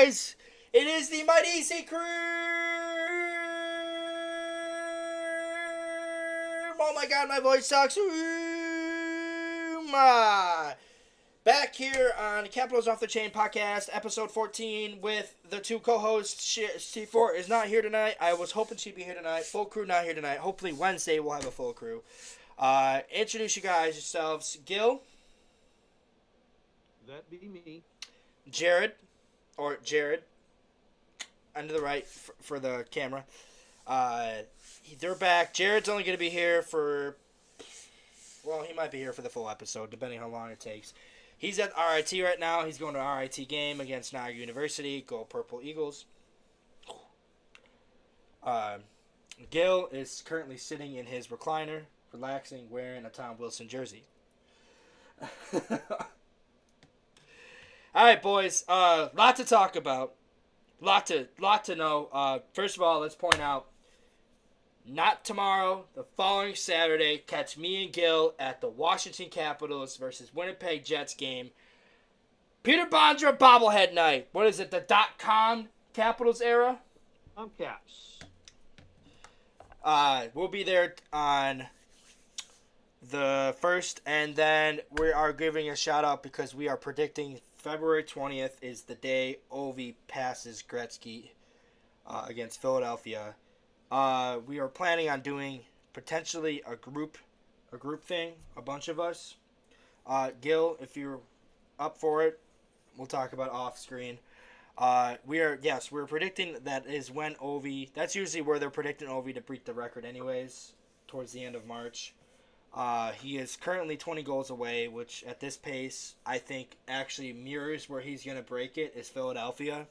guys. It is the Mighty SUCRAM. Oh my god, my voice sucks. Back here on Capitals Off the Chain podcast, episode 14, with the two co-hosts. C4 is not here tonight. I was hoping she'd be here tonight. Full crew not here tonight. Hopefully Wednesday we'll have a full crew. Introduce you guys yourselves. Gil. That be me. Jared. Under the right for the camera. They're back. Jared's only going to be here for... Well, he might be here for the full episode, depending how long it takes. He's at RIT right now. He's going to an RIT game against Niagara University. Go Purple Eagles. Gil is currently sitting in his recliner, relaxing, wearing a Tom Wilson jersey. All right, boys. Lot to talk about. Lot to know. First of all, let's point out, not tomorrow, the following Saturday, catch me and Gil at the Washington Capitals versus Winnipeg Jets game. Peter Bondra bobblehead night. What is it, the .com Capitals era? Caps. We'll be there on the 1st, and then we are giving a shout out because we are predicting February 20th is the day Ovi passes Gretzky against Philadelphia. We are planning on doing potentially a group thing, a bunch of us. Gil, if you're up for it, we'll talk about off screen. We're predicting that is when Ovi, that's usually where they're predicting Ovi to break the record anyways, towards the end of March. He is currently 20 goals away, which at this pace, I think actually mirrors where he's going to break it is Philadelphia.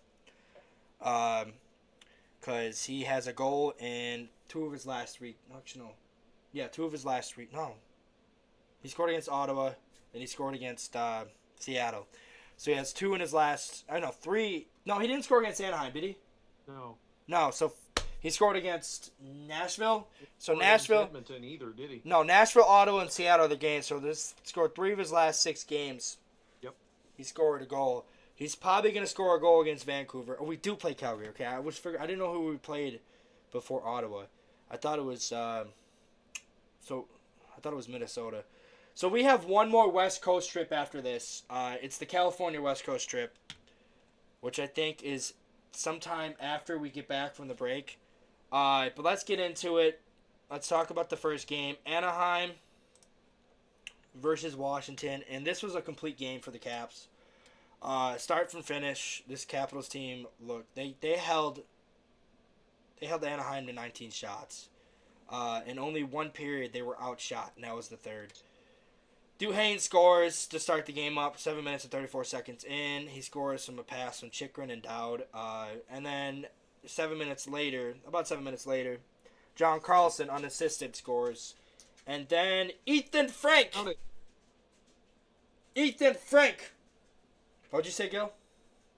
Because he has a goal in two of his last 3. Actually, no. Yeah, 2 of his last 3. No. He scored against Ottawa, and he scored against Seattle. So he has 2 in his last, 3. No, he didn't score against Anaheim, did he? No, so he scored against Nashville. So Nashville. Edmonton either, did he? No, Nashville, Ottawa, and Seattle are the games. So this scored 3 of his last 6 games. Yep. He scored a goal. He's probably going to score a goal against Vancouver. Oh, we do play Calgary, okay? I didn't know who we played before Ottawa. I thought it was Minnesota. So we have one more West Coast trip after this. It's the California West Coast trip, which I think is sometime after we get back from the break. But let's get into it. Let's talk about the first game. Anaheim versus Washington. And this was a complete game for the Caps. Start from finish, this Capitals team, look, they held Anaheim to 19 shots. In only one period, they were outshot, and that was the third. Duhaime scores to start the game up, 7 minutes and 34 seconds in. He scores from a pass from Chychrun and Dowd. And then about 7 minutes later, John Carlson, unassisted, scores. And then Ethan Frank. What'd you say, Gil?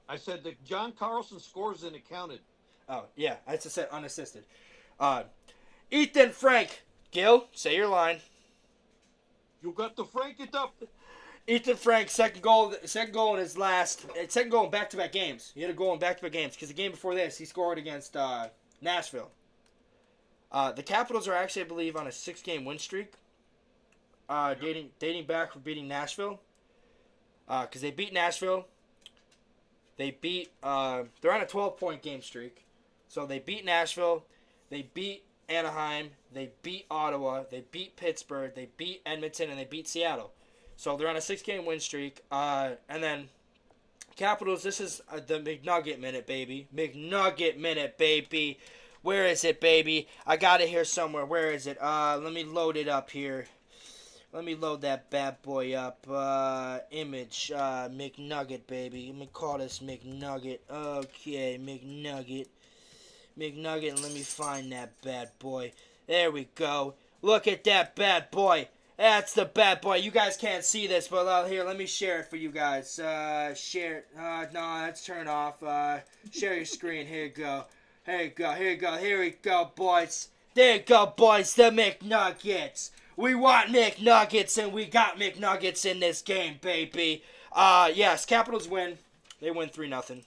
I said that John Carlson scores and it counted. Oh, yeah. I just said unassisted. Ethan Frank. Gil, say your line. You got to Frank it up. Ethan Frank, second goal in his last... Second goal in back-to-back games. He had a goal in back-to-back games. Because the game before this, he scored against Nashville. The Capitals are actually, I believe, on a 6-game win streak. Dating back from beating Nashville. Because they beat Nashville. They're on a 12-point game streak. So they beat Nashville. They beat Anaheim. They beat Ottawa. They beat Pittsburgh. They beat Edmonton. And they beat Seattle. So they're on a 6-game win streak. And then Capitals, this is the McNugget minute, baby. McNugget minute, baby. Where is it, baby? I got it here somewhere. Where is it? Let me load it up here. Let me load that bad boy up. Image. McNugget, baby. Let me call this McNugget. Okay, McNugget. McNugget, let me find that bad boy. There we go. Look at that bad boy. That's the bad boy. You guys can't see this, but here, let me share it for you guys. Share it. No, let's turn off. Share your screen. Here you go. Here you go. Here you go. Here we go, boys. There you go, boys. The McNuggets. We want McNuggets, and we got McNuggets in this game, baby. Yes, Capitals win. They win 3-0.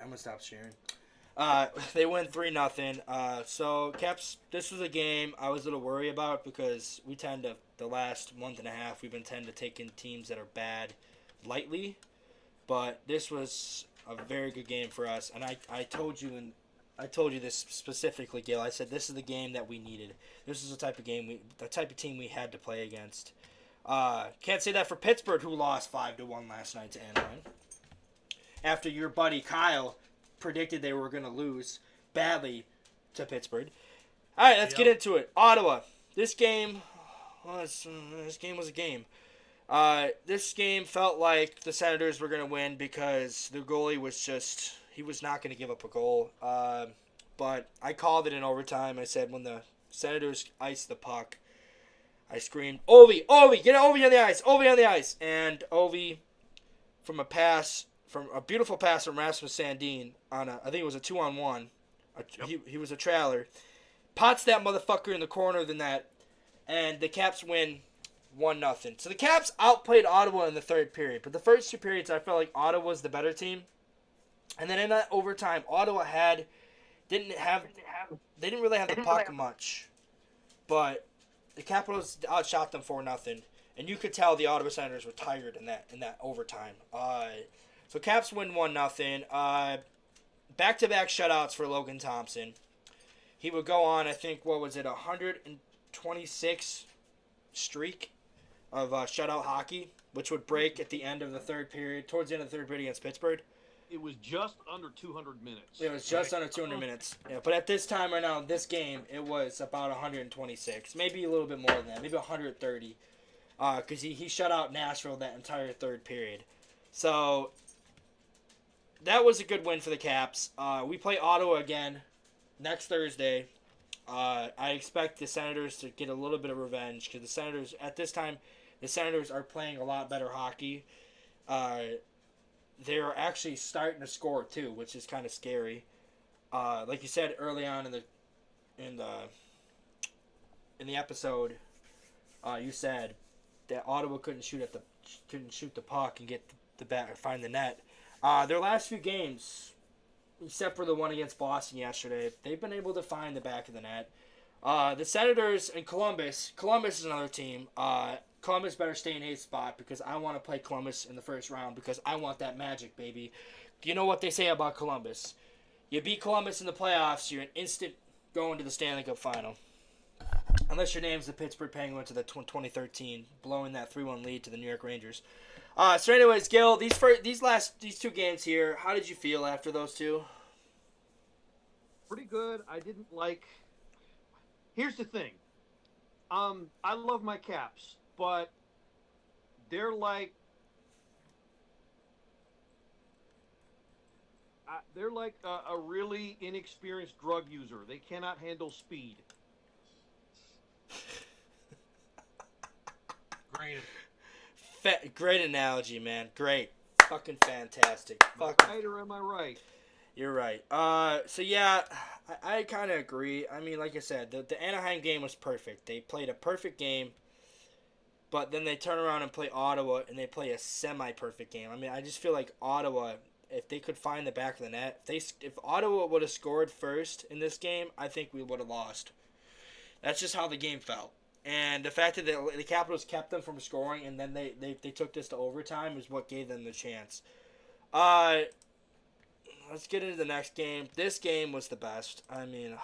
I'm gonna stop sharing. They win 3-0. So Caps, this was a game I was a little worried about because we tend to the last month and a half we've been tend to take in teams that are bad lightly, but this was a very good game for us. And I told you this specifically, Gil. I said this is the game that we needed. This is the type of team we had to play against. Can't say that for Pittsburgh, who lost 5-1 last night to Anaheim. After your buddy Kyle predicted they were going to lose badly to Pittsburgh. All right, let's get into it. Ottawa. This game was a game. This game felt like the Senators were going to win because the goalie he was not going to give up a goal. But I called it in overtime. I said when the Senators iced the puck, I screamed, Ovi, get Ovi on the ice. And Ovi, from a beautiful pass from Rasmus Sandin on I think it was a 2-on-1. He was a trailer. Pots that motherfucker in the corner than that, and the Caps win 1-0. So the Caps outplayed Ottawa in the third period, but the first two periods I felt like Ottawa was the better team. And then in that overtime, Ottawa didn't really have the puck much, but the Capitals outshot them 4-0, and you could tell the Ottawa Senators were tired in that overtime. So Caps win 1-0. Back-to-back shutouts for Logan Thompson. He would go on, I think, 126 streak of shutout hockey, which would break at the end of the third period, towards the end of the third period against Pittsburgh. It was just under 200 minutes. It was just under 200 minutes. Yeah, but at this time right now, this game, it was about 126. Maybe a little bit more than that. Maybe 130. Because he shut out Nashville that entire third period. So that was a good win for the Caps. We play Ottawa again next Thursday. I expect the Senators to get a little bit of revenge because the Senators, at this time, the Senators are playing a lot better hockey. They're actually starting to score too, which is kind of scary. Like you said early on in the episode, you said that Ottawa couldn't shoot the puck and get the bat or find the net. Their last few games, except for the one against Boston yesterday, they've been able to find the back of the net. The Senators and Columbus is another team. Columbus better stay in his spot because I want to play Columbus in the first round because I want that magic, baby. You know what they say about Columbus? You beat Columbus in the playoffs, you're an instant going to the Stanley Cup final. Unless your name's the Pittsburgh Penguins of the 2013, blowing that 3-1 lead to the New York Rangers. So anyways, Gil, these two games here, how did you feel after those two? Pretty good. I didn't like... Here's the thing. I love my Caps, but they're like a really inexperienced drug user. They cannot handle speed. Great analogy, man. Great. Fucking fantastic. Right, or am I right? You're right. So yeah, I kind of agree. I mean, like I said, the Anaheim game was perfect. They played a perfect game, but then they turn around and play Ottawa, and they play a semi-perfect game. I mean, I just feel like Ottawa, if they could find the back of the net, if Ottawa would have scored first in this game, I think we would have lost. That's just how the game felt. And the fact that the Capitals kept them from scoring, and then they took this to overtime is what gave them the chance. Let's get into the next game. This game was the best. I mean,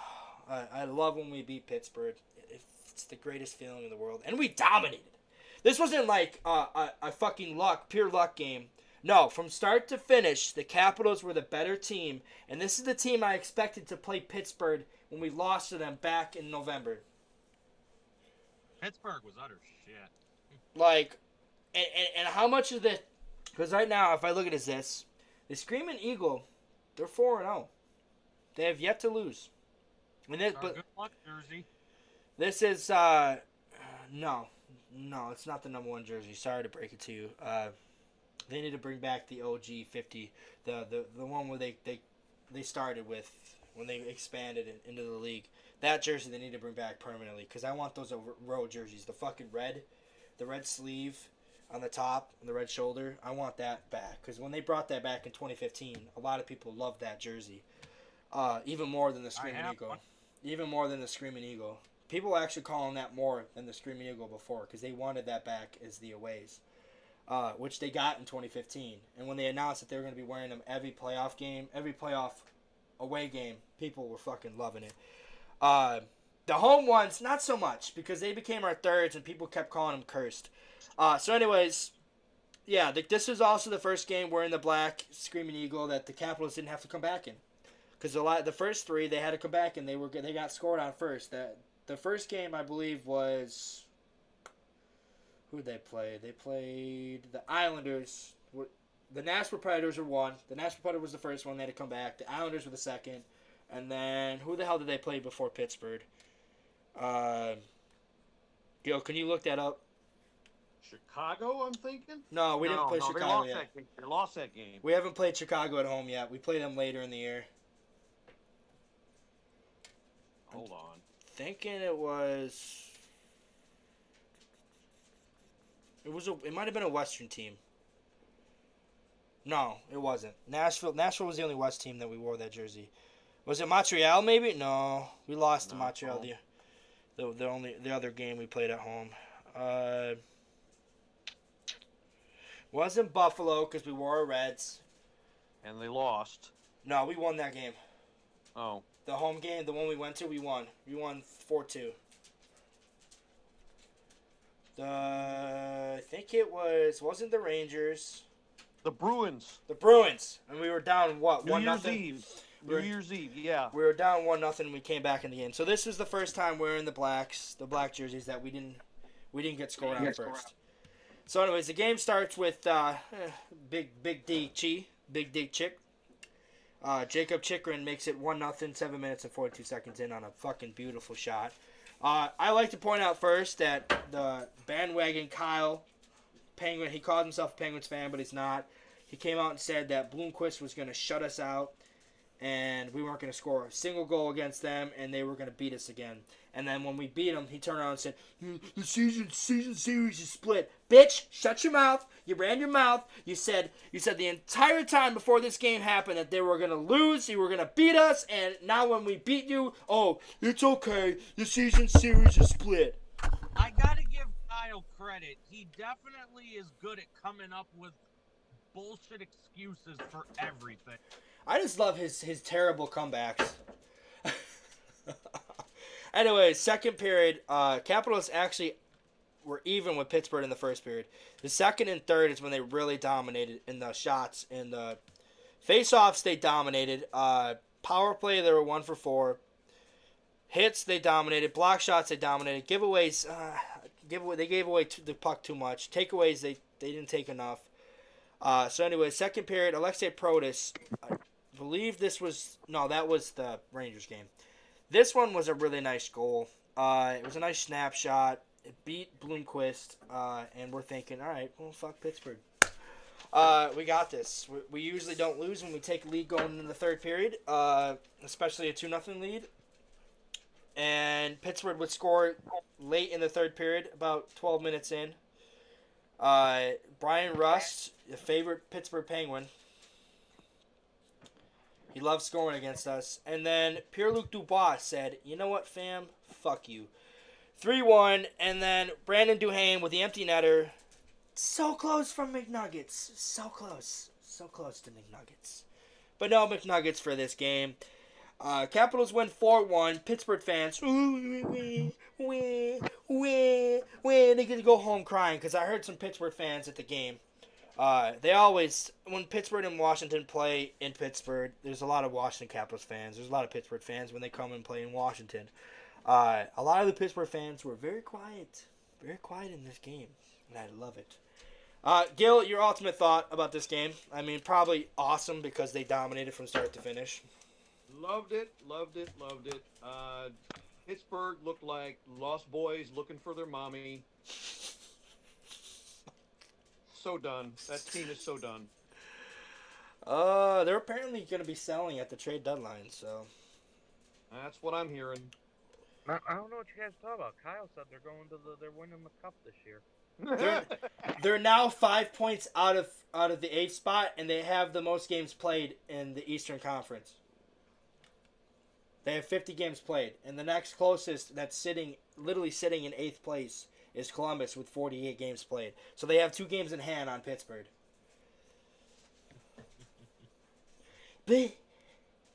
I love when we beat Pittsburgh. It's the greatest feeling in the world. And we dominated. This wasn't like a fucking pure luck game. No, from start to finish, the Capitals were the better team. And this is the team I expected to play Pittsburgh when we lost to them back in November. Pittsburgh was utter shit. Like, and how much of the... Because right now, if I look at this, the Screaming Eagle... They're 4-0. They have yet to lose. And this, but good luck, jersey. This is no, it's not the number 1 jersey. Sorry to break it to you. They need to bring back the OG 50, the one where they started with when they expanded into the league. That jersey they need to bring back permanently because I want those road jerseys. The fucking red, the red sleeve. on the top, on the red shoulder. I want that back because when they brought that back in 2015, a lot of people loved that jersey. Even more than the Screaming Eagle. One. Even more than the Screaming Eagle. People actually calling that more than the Screaming Eagle before because they wanted that back as the aways, which they got in 2015. And when they announced that they were going to be wearing them every playoff game, every playoff away game, people were fucking loving it. The home ones, not so much because they became our thirds and people kept calling them cursed. So anyways, yeah, this is also the first game wearing the black Screaming Eagle that the Capitals didn't have to come back in. Because the first three they had to come back and they got scored on first. The first game I believe was, who did they play? They played the Islanders. The Nashville Predators were one. The Nashville Predators was the first one. They had to come back. The Islanders were the second. And then who the hell did they play before Pittsburgh? Gil, can you look that up? Chicago, I'm thinking. No, we didn't play Chicago yet. They lost that game. We haven't played Chicago at home yet. We play them later in the year. Hold on. Thinking it might have been a Western team. No, it wasn't. Nashville was the only West team that we wore that jersey. Was it Montreal maybe? No, we lost to Montreal the other game we played at home. Wasn't Buffalo because we wore our Reds. And they lost. No, we won that game. Oh. The home game, the one we went to, we won. We won 4-2. I think it wasn't the Rangers. The Bruins. The Bruins. And we were down, what, 1-0? New Year's Eve, yeah. We were down 1-0 and we came back in the game. So this was the first time wearing the black jerseys that we didn't get scored on first. So anyways, the game starts with Big D Chick. Jacob Chikrin makes it 1-0, 7 minutes and 42 seconds in on a fucking beautiful shot. I like to point out first that the bandwagon Kyle Penguin, he calls himself a Penguins fan, but he's not. He came out and said that Bloomquist was going to shut us out and we weren't going to score a single goal against them and they were going to beat us again. And then when we beat them, he turned around and said, the season series is split. Bitch, shut your mouth. You ran your mouth. You said the entire time before this game happened that they were going to lose, you were going to beat us, and now when we beat you, oh, it's okay. The season series is split. I got to give Kyle credit. He definitely is good at coming up with bullshit excuses for everything. I just love his terrible comebacks. Anyway, second period, Capitals actually were even with Pittsburgh in the first period. The second and third is when they really dominated in the shots. In the face-offs, they dominated. Power play, they were 1 for 4. Hits, they dominated. Block shots, they dominated. Giveaways, they gave away the puck too much. Takeaways, they didn't take enough. So anyway, second period, Alexei Protas, I believe that was the Rangers game. This one was a really nice goal. It was a nice snapshot. It beat Bloomquist, and we're thinking, all right, well, fuck Pittsburgh. We got this. We usually don't lose when we take a lead going into the third period, especially a 2-0 lead. And Pittsburgh would score late in the third period, about 12 minutes in. Brian Rust, a favorite Pittsburgh Penguin, he loves scoring against us. And then Pierre-Luc Dubois said, you know what, fam? Fuck you. 3-1. And then Brandon Duhaime with the empty netter. So close from McNuggets. So close. So close to McNuggets. But no McNuggets for this game. Capitals win 4-1. Pittsburgh fans, they're going to go home crying because I heard some Pittsburgh fans at the game. They always, when Pittsburgh and Washington play in Pittsburgh, there's a lot of Washington Capitals fans. There's a lot of Pittsburgh fans when they come and play in Washington. A lot of the Pittsburgh fans were very quiet in this game, and I love it. Gil, your ultimate thought about this game? I mean, probably awesome because they dominated from start to finish. Loved it. Pittsburgh looked like lost boys looking for their mommy. So done. That team is so done. They're apparently going to be selling at the trade deadline, so. That's what I'm hearing. I don't know what you guys talk about. Kyle said they're winning the cup this year. They're now 5 points out of the 8th spot, and they have the most games played in the Eastern Conference. They have 50 games played, and the next closest that's literally sitting in 8th place is Columbus with 48 games played. So they have 2 games in hand on Pittsburgh. But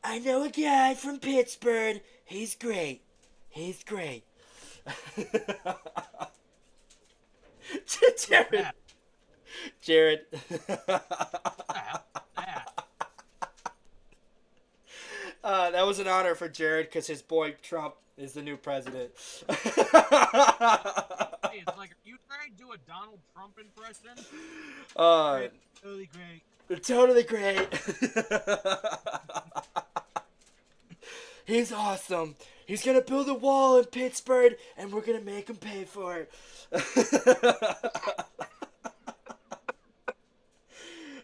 I know a guy from Pittsburgh. He's great. He's great. Jared. That was an honor for Jared because his boy Trump is the new president. Hey, it's like, are you trying to do a Donald Trump impression? Totally great. Totally great. He's awesome. He's going to build a wall in Pittsburgh, and we're going to make him pay for it.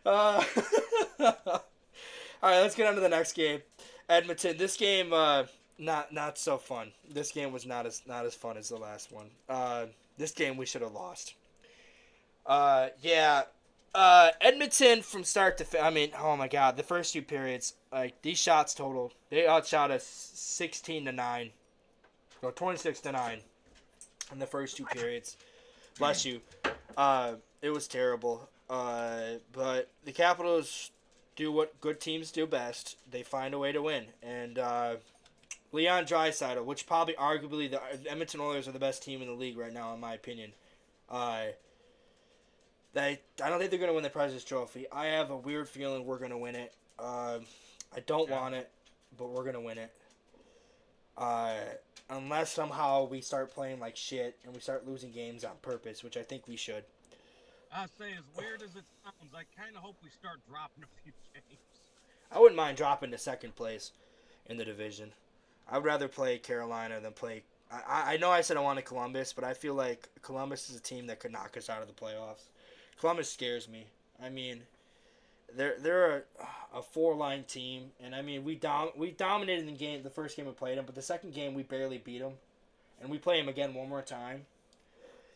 All right, let's get on to the next game. Edmonton. This game, not so fun. This game was not as fun as the last one. This game we should have lost. Edmonton from start to oh my god, the first 2 periods, like these shots total, they outshot us 16-9, or 26-9, in the first 2 periods. Bless you. It was terrible. But the Capitals do what good teams do best. They find a way to win. And Leon Draisaitl, which probably arguably the Edmonton Oilers are the best team in the league right now, in my opinion. I don't think they're going to win the President's Trophy. I have a weird feeling we're going to win it. I don't want it, but we're going to win it. Unless somehow we start playing like shit and we start losing games on purpose, which I think we should. I say, as weird as it sounds, I kind of hope we start dropping a few games. I wouldn't mind dropping to second place in the division. I would rather play Carolina than play... I know I said I wanted Columbus, but I feel like Columbus is a team that could knock us out of the playoffs. Columbus scares me. I mean, they're a 4-line team, and I mean we dominated the first game we played them, but the second game we barely beat them, and we play them again one more time.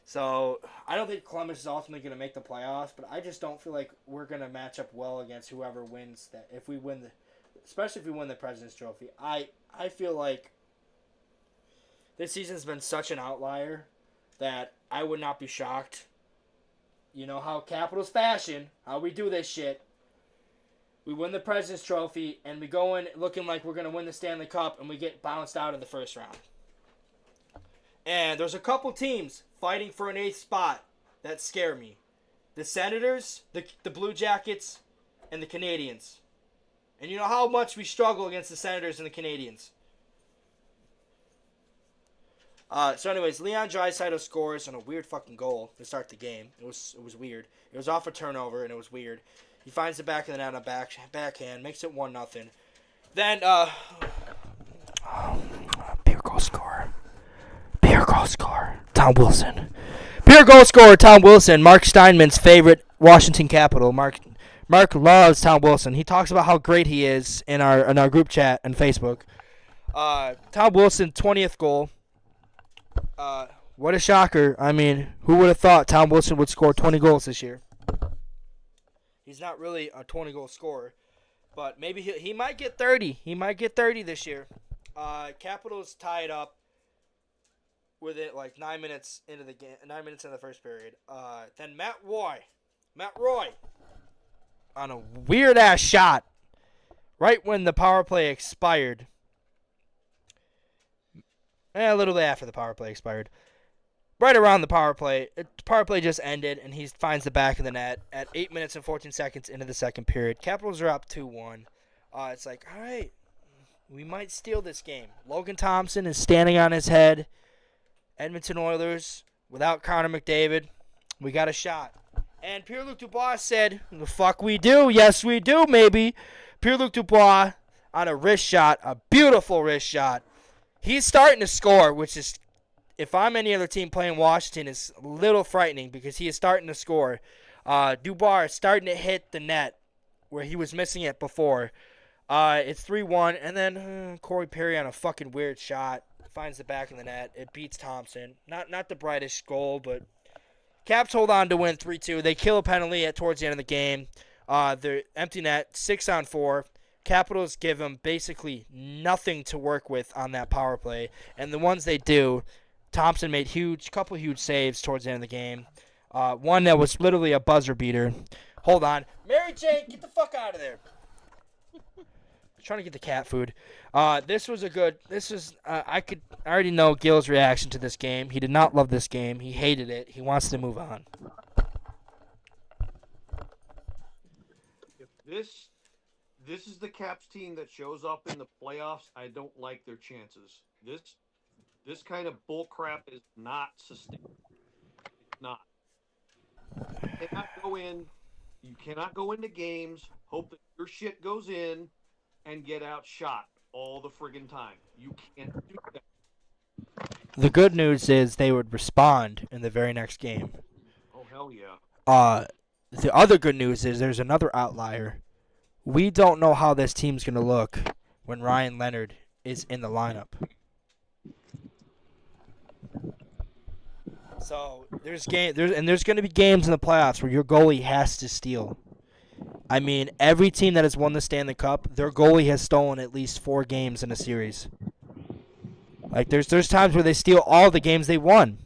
So I don't think Columbus is ultimately going to make the playoffs, but I just don't feel like we're going to match up well against whoever wins that. Especially if we win the President's Trophy, I feel like this season's been such an outlier that I would not be shocked. You know how Capitals fashion, how we do this shit. We win the President's Trophy, and we go in looking like we're going to win the Stanley Cup, and we get bounced out in the first round. And there's a couple teams fighting for an 8th spot that scare me. The Senators, the Blue Jackets, and the Canadiens. And you know how much we struggle against the Senators and the Canadiens. So anyways, Leon Draisaitl scores on a weird fucking goal to start the game. It was weird. It was off a turnover, and it was weird. He finds the back of the net on a backhand, makes it 1-0. Then, bigger goal scorer. Tom Wilson. Pure goal scorer, Tom Wilson. Mark Steinman's favorite Washington Capital. Mark loves Tom Wilson. He talks about how great he is in our group chat on Facebook. Tom Wilson, 20th goal. What a shocker. I mean, who would have thought Tom Wilson would score 20 goals this year? He's not really a 20-goal scorer, but maybe he might get 30. He might get 30 this year. Capitals tie it up with it like 9 minutes into the game, 9 minutes in the first period. Then Matt Roy, on a weird ass shot, right when the power play expired. A little bit after the power play expired. Right around the power play. The power play just ended, and he finds the back of the net at 8 minutes and 14 seconds into the second period. Capitals are up 2-1. It's like, all right, we might steal this game. Logan Thompson is standing on his head. Edmonton Oilers, without Connor McDavid, we got a shot. And Pierre-Luc Dubois said, the fuck we do. Yes, we do, maybe. Pierre-Luc Dubois on a wrist shot, a beautiful wrist shot. He's starting to score, which is, if I'm any other team playing Washington, is a little frightening because he is starting to score. Dubois is starting to hit the net where he was missing it before. It's 3-1, and then Corey Perry on a fucking weird shot finds the back of the net. It beats Thompson. Not the brightest goal, but Caps hold on to win 3-2. They kill a penalty towards the end of the game. The empty net, 6-on-4. Capitals give them basically nothing to work with on that power play. And the ones they do, Thompson made couple huge saves towards the end of the game. One that was literally a buzzer beater. Hold on. Mary Jane, get the fuck out of there. Trying to get the cat food. I already know Gil's reaction to this game. He did not love this game. He hated it. He wants to move on. If this is the Caps team that shows up in the playoffs, I don't like their chances. This kind of bull crap is not sustainable. It's not. You cannot go into games, hope that your shit goes in, and get outshot all the friggin' time. You can't do that. The good news is they would respond in the very next game. Oh, hell yeah. The other good news is there's another outlier. We don't know how this team's going to look when Ryan Leonard is in the lineup. So there's going to be games in the playoffs where your goalie has to steal. I mean, every team that has won the Stanley Cup, their goalie has stolen at least 4 games in a series. Like there's times where they steal all the games they won.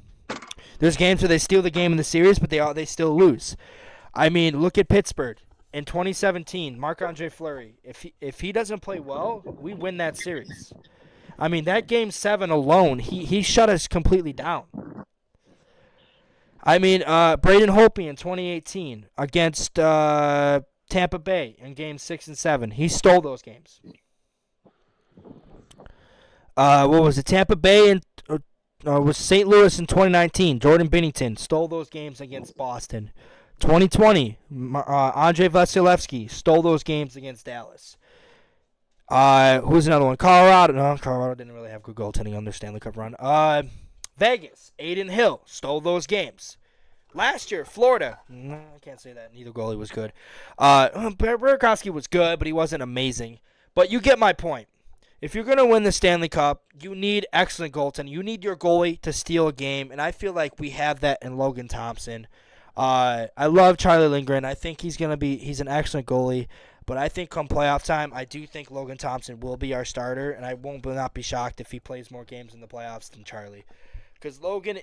There's games where they steal the game in the series, but they still lose. I mean, look at Pittsburgh in 2017. Marc-Andre Fleury. If he doesn't play well, we win that series. I mean, that game 7 alone, he shut us completely down. I mean, Braden Holtby in 2018 against Tampa Bay in games 6 and 7. He stole those games. What was it? Tampa Bay and was St. Louis in 2019. Jordan Binnington stole those games against Boston. 2020, Andrei Vasilevsky stole those games against Dallas. Who's another one? Colorado. No, Colorado didn't really have good goaltending on their Stanley Cup run. Vegas, Aiden Hill stole those games. Last year, Florida. No, I can't say that. Neither goalie was good. Burakovsky was good, but he wasn't amazing. But you get my point. If you're going to win the Stanley Cup, you need excellent goaltending. You need your goalie to steal a game, and I feel like we have that in Logan Thompson. I love Charlie Lindgren. I think he's an excellent goalie. But I think come playoff time, I do think Logan Thompson will be our starter, and I will not be shocked if he plays more games in the playoffs than Charlie. Because Logan,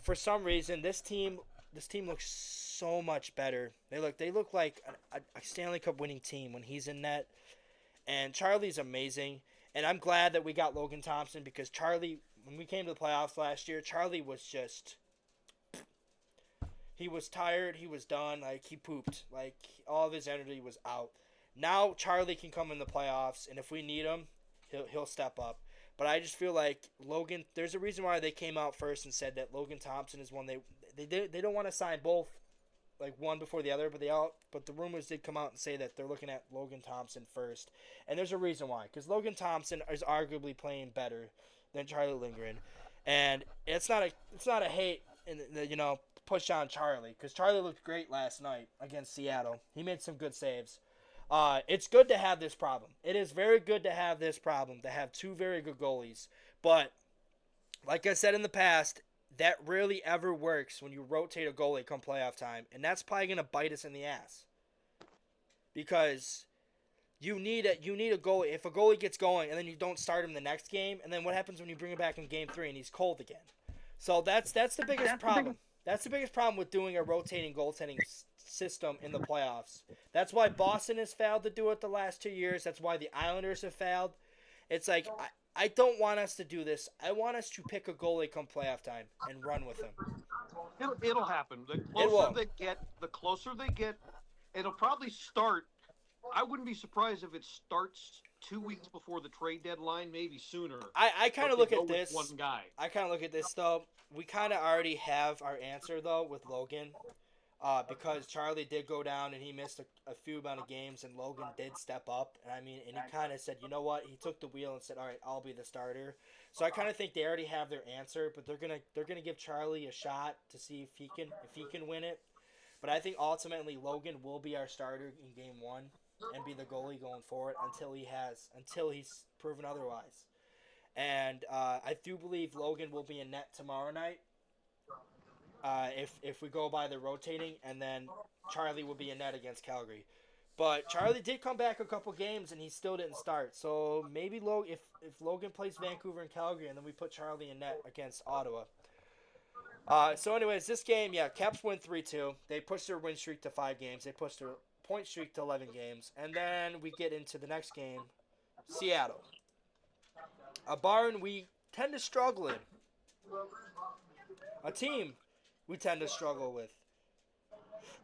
for some reason, this team looks so much better. They look like a Stanley Cup winning team when he's in net. And Charlie's amazing. And I'm glad that we got Logan Thompson because Charlie, when we came to the playoffs last year, Charlie was just... He was tired. He was done. Like, he pooped. Like, all of his energy was out. Now Charlie can come in the playoffs, and if we need him, he'll step up. But I just feel like Logan, there's a reason why they came out first and said that Logan Thompson is one they don't want to sign both, like one before the other, but the rumors did come out and say that they're looking at Logan Thompson first. And there's a reason why, because Logan Thompson is arguably playing better than Charlie Lindgren. And it's not a hate, push on Charlie, because Charlie looked great last night against Seattle. He made some good saves. It's good to have this problem. It is very good to have this problem, to have 2 very good goalies. But, like I said in the past, that rarely ever works when you rotate a goalie come playoff time. And that's probably going to bite us in the ass. Because you need a goalie. If a goalie gets going and then you don't start him the next game, and then what happens when you bring him back in game 3 and he's cold again? So that's the biggest problem. That's the biggest problem with doing a rotating goaltending system in the playoffs. That's why Boston has failed to do it the last 2 years. That's why the Islanders have failed. It's like, I don't want us to do this. I want us to pick a goalie come playoff time and run with him. It'll happen. The closer they get, it'll probably start. I wouldn't be surprised if it starts 2 weeks before the trade deadline, maybe sooner. I kind of look at this. One guy. I kind of look at this, though. We kind of already have our answer, though, with Logan. Because Charlie did go down and he missed a few amount of games, and Logan did step up. And he kind of said, you know what? He took the wheel and said, all right, I'll be the starter. So I kind of think they already have their answer, but they're gonna give Charlie a shot to see if he can win it. But I think ultimately Logan will be our starter in game 1 and be the goalie going forward until he's proven otherwise. And I do believe Logan will be in net tomorrow night. if we go by the rotating, and then Charlie will be in net against Calgary. But Charlie did come back a couple games, and he still didn't start. So maybe if Logan plays Vancouver and Calgary, and then we put Charlie in net against Ottawa. So anyways, this game, yeah, Caps win 3-2. They pushed their win streak to 5 games. They pushed their point streak to 11 games. And then we get into the next game, Seattle. A barn we tend to struggle in. A team we tend to struggle with.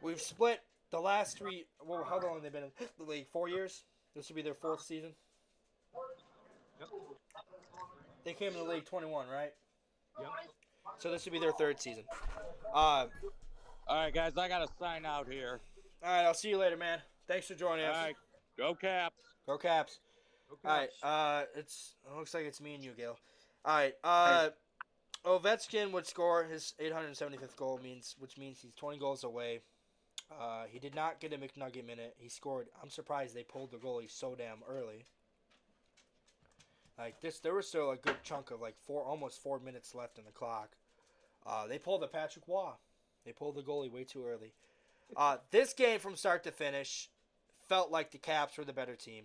We've split the last 3. Well, how long have they been in the league? 4 years. This will be their 4th season. Yep. They came in the league 21, right? Yep. So this will be their 3rd season. All right, guys, I gotta sign out here. All right, I'll see you later, man. Thanks for joining us. All right, go Caps. Go Caps. Okay. All right, it looks like it's me and you, Gil. All right, Ovechkin would score his 875th goal, which means he's 20 goals away. He did not get a McNugget minute. He scored. I'm surprised they pulled the goalie so damn early. Like this, there was still a good chunk of almost 4 minutes left in the clock. They pulled a Patrick Waugh. They pulled the goalie way too early. This game from start to finish felt like the Caps were the better team.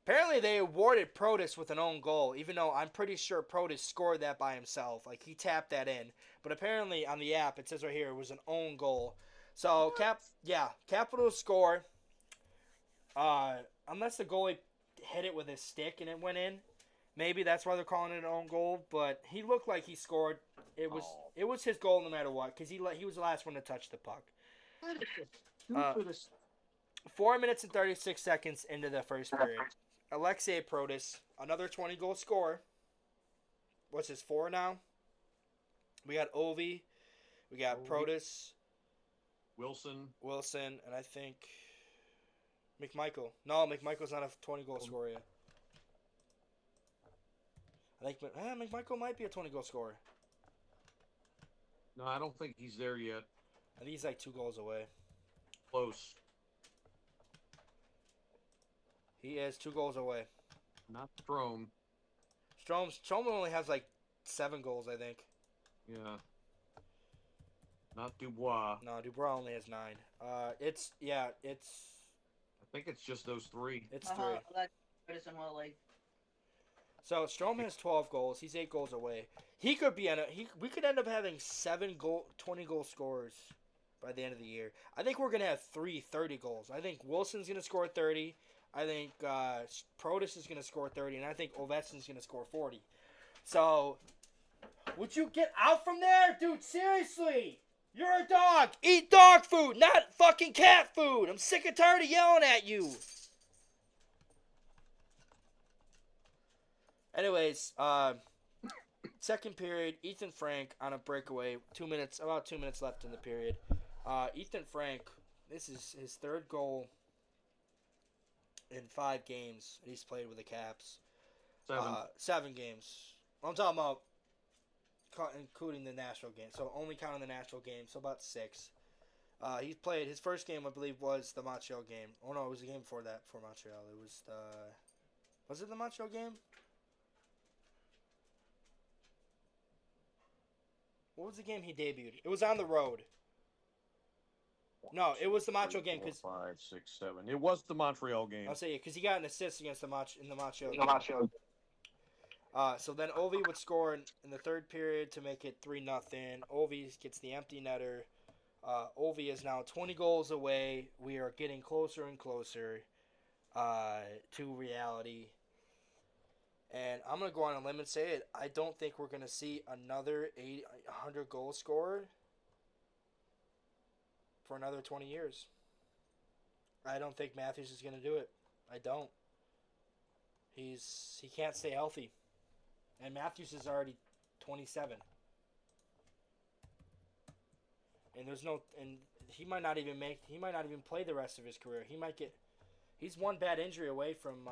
Apparently they awarded Protas with an own goal, even though I'm pretty sure Protas scored that by himself. Like, he tapped that in. But apparently on the app, it says right here, it was an own goal. So, Capitals score. Unless the goalie hit it with his stick and it went in. Maybe that's why they're calling it an own goal. But he looked like he scored. It was his goal no matter what, because he was the last one to touch the puck. 4 minutes and 36 seconds into the first period. Alexei Protas, another 20-goal scorer. What's his 4 now? We got Ovi. We got Protas. Wilson, and I think McMichael. No, McMichael's not a 20-goal scorer yet. I think McMichael might be a 20-goal scorer. No, I don't think he's there yet. I think he's like 2 goals away. Close. He is 2 goals away. Not Strome. Strome only has like 7 goals, I think. Yeah. Not Dubois. No, Dubois only has 9. I think it's just those 3. It's 3. So So Strome has 12 goals. He's 8 goals away. He could be we could end up having 20-goal scorers by the end of the year. I think we're gonna have 3 30 goals. I think Wilson's gonna score 30. I think Protas is gonna score 30, and I think Ovechkin's gonna score 40. So, would you get out from there, dude? Seriously, you're a dog. Eat dog food, not fucking cat food. I'm sick and tired of yelling at you. Anyways, second period, Ethan Frank on a breakaway. About 2 minutes left in the period. Ethan Frank, this is his 3rd goal in 5 games he's played with the Caps. 7 games. I'm talking about including the Nashville game. So only counting the Nashville game, so about 6. He's played his first game, I believe, was the Montreal game. Oh no, it was the game before that for Montreal. It was was it the Montreal game? What was the game he debuted? It was on the road. No, it was the Montreal game because 5, 6, 7. It was the Montreal game. I'll say it because he got an assist against in the Montreal game. So then Ovi would score in the 3rd period to make it 3-0. Ovi gets the empty netter. Ovi is now 20 goals away. We are getting closer and closer to reality. And I'm going to go on a limb and say it. I don't think we're going to see another 100-goal scorer for another 20 years. I don't think Matthews is going to do it. I don't. He can't stay healthy. And Matthews is already 27. And he might not even play the rest of his career. He's one bad injury away from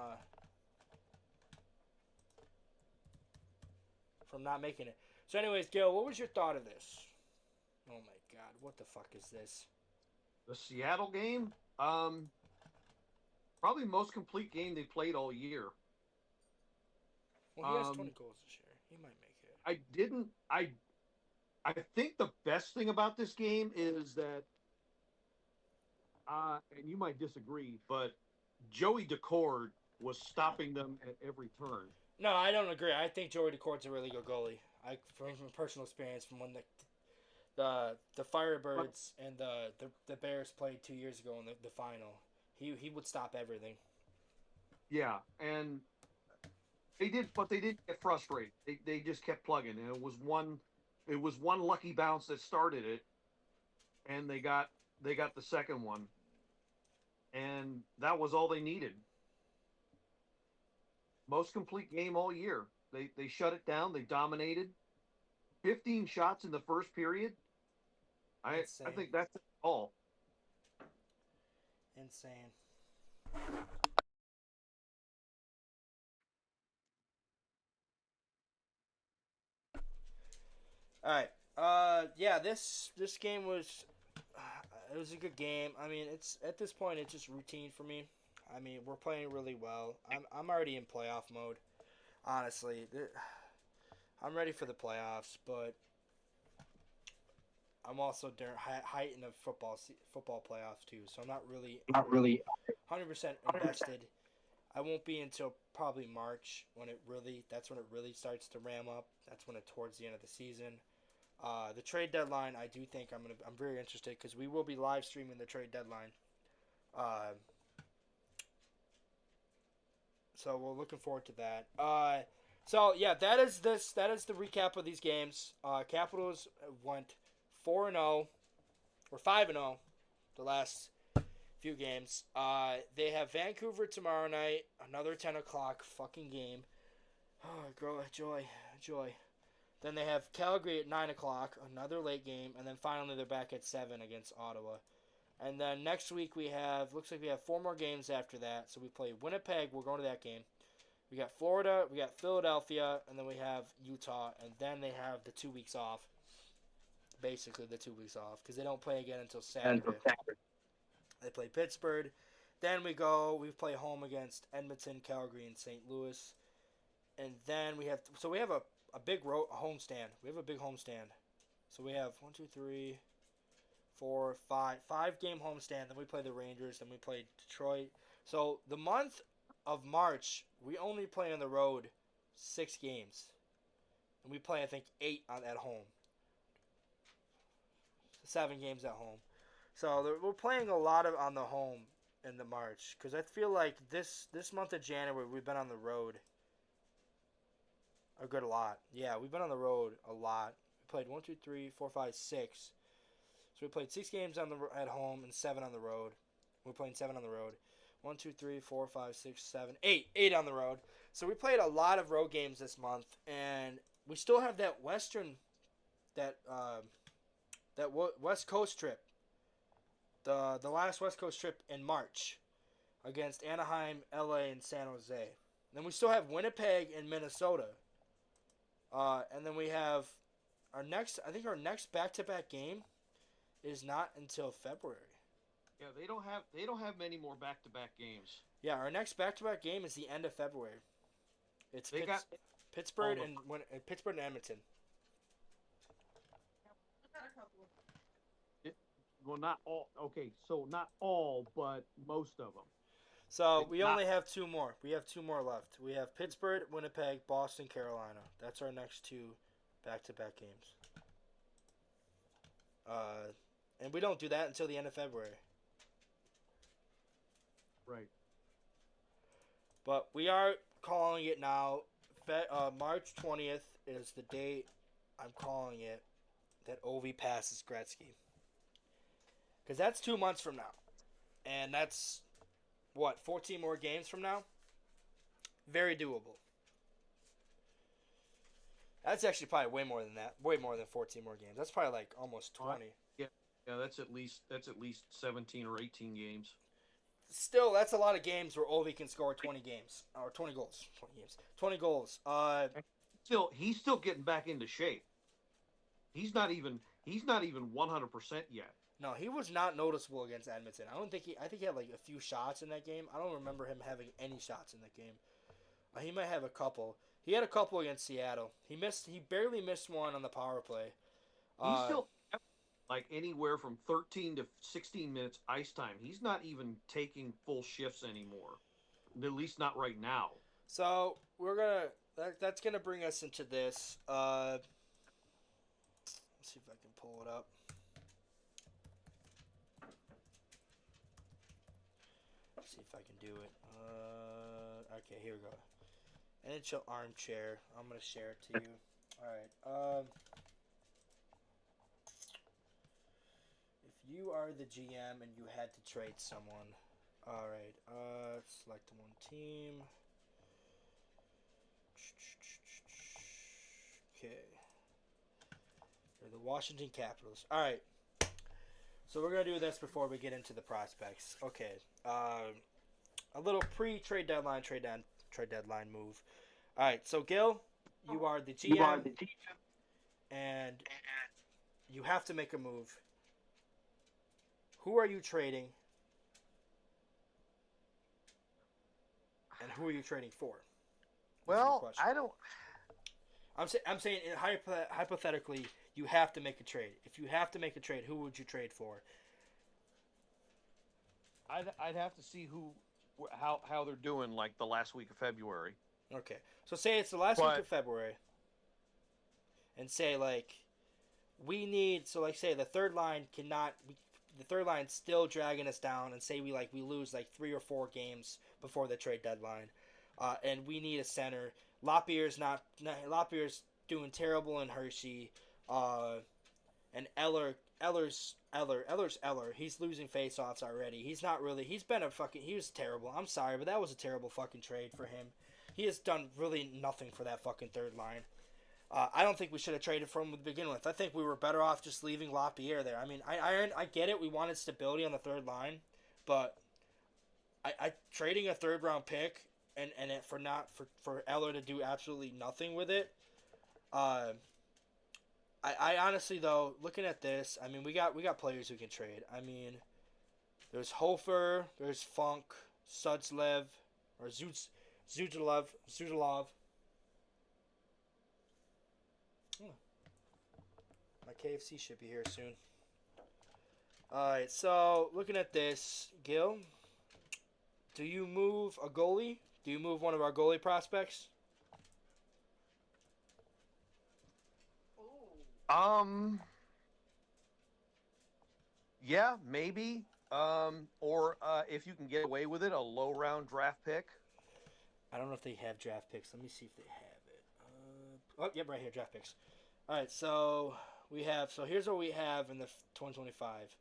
not making it. So anyways, Gil, what was your thought of this? Oh my God, what the fuck is this? The Seattle game? Probably the most complete game they played all year. Well, he has 20 goals this year. He might make it. I think the best thing about this game is that, and you might disagree, but Joey Decord was stopping them at every turn. No, I don't agree. I think Joey Decort's a really good goalie. From personal experience, from when the Firebirds and the Bears played 2 years ago in the final, he would stop everything. Yeah, and they did get frustrated. They just kept plugging, and it was one lucky bounce that started it, and they got the second one, and that was all they needed. Most complete game all year. They shut it down. They dominated. 15 shots in the first period. I think that's all. Insane. All right. Yeah. This game was. It was a good game. I mean, it's at this point it's just routine for me. I mean, we're playing really well. I'm already in playoff mode. Honestly, I'm ready for the playoffs, but I'm also during height of football playoffs too. So I'm not really 100% invested. I won't be until probably March that's when it really starts to ram up. That's when it towards the end of the season. The trade deadline, I do think I'm very interested because we will be live streaming the trade deadline. So we're looking forward to that. So yeah, that is the recap of these games. Capitals went 4-0 or 5-0 the last few games. They have Vancouver tomorrow night, another 10 o'clock fucking game. Oh, girl, joy. Then they have Calgary at 9 o'clock, another late game, and then finally they're back at 7 against Ottawa. And then next week looks like we have 4 more games after that. So we play Winnipeg, we're going to that game. We got Florida, we got Philadelphia, and then we have Utah, and then they have the 2 weeks off. Basically the 2 weeks off, because they don't play again until Saturday. They play Pittsburgh. Then we play home against Edmonton, Calgary, and St. Louis. And then we have a big homestand. We have a big homestand. So we have 5 game homestand. Then we play the Rangers. Then we play Detroit. So the month of March, we only play on the road 6 games. And we play, I think, 8 at home. 7 games at home. So we're playing a lot on the home in the March. Because I feel like this month of January, we've been on the road a good lot. Yeah, we've been on the road a lot. We played 6. So we played 6 games at home and 7 on the road. We're playing 7 on the road. 8 on the road. So we played a lot of road games this month, and we still have that West Coast trip. The last West Coast trip in March against Anaheim, LA, and San Jose. And then we still have Winnipeg and Minnesota. And then we have our next back-to-back game is not until February. Yeah, they don't have many more back-to-back games. Yeah, our next back-to-back game is the end of February. It's Pittsburgh and Edmonton. Well, not all. Okay, so not all, but most of them. So we only have 2 more. We have 2 more left. We have Pittsburgh, Winnipeg, Boston, Carolina. That's our next 2 back-to-back games. And we don't do that until the end of February. Right. But we are calling it now. March 20th is the date I'm calling it that Ovi passes Gretzky. Because that's 2 months from now. And that's, 14 more games from now? Very doable. That's actually probably way more than that. Way more than 14 more games. That's probably like almost 20. Yeah, that's at least 17 or 18 games. Still, that's a lot of games where Ovi can score 20 games. Or 20 goals. 20 goals. He's still getting back into shape. He's not even 100% yet. No, he was not noticeable against Edmonton. I think he had like a few shots in that game. I don't remember him having any shots in that game. He might have a couple. He had a couple against Seattle. He barely missed one on the power play. He's Uh, still like anywhere from 13 to 16 minutes ice time. He's not even taking full shifts anymore. At least not right now. so we're gonna that's gonna bring us into this. Let's see if I can pull it up. Let's see if I can do it. Okay, here we go. NHL armchair. I'm gonna share it to you. All right. If you are the GM and you had to trade someone, all right. Select one team. Okay. They're the Washington Capitals. All right. So we're gonna do this before we get into the prospects. Okay. A little pre-trade deadline, trade deadline move. All right. So Gil, you are the GM, and you have to make a move. Who are you trading? And who are you trading for? Well, I don't. I'm saying hypothetically, you have to make a trade. If you have to make a trade, who would you trade for? I'd have to see how they're doing like the last week of February. Okay, so say it's the last week of February, and say like we need say the third line the third line's still dragging us down, and say we lose like 3 or 4 games before the trade deadline, and we need a center. Lapierre's doing terrible in Hershey, and Eller's he's losing faceoffs already. He was terrible. I'm sorry, but that was a terrible fucking trade for him. He has done really nothing for that fucking third line. I don't think we should have traded for him to begin with. I think we were better off just leaving Lapierre there. I mean, I get it. We wanted stability on the third line, but I trading a third round pick and it for Eller to do absolutely nothing with it. I honestly though, looking at this, I mean we got players who can trade. I mean, there's Hofer, there's Funk, Sudzlev, or Zuzulov. My KFC should be here soon. Alright, so looking at this, Gil, do you move a goalie? Do you move one of our goalie prospects? Yeah, maybe. Or if you can get away with it, a low round draft pick. I don't know if they have draft picks. Let me see if they have it. Yep, right here, draft picks. All right, so here's what we have in the 2025.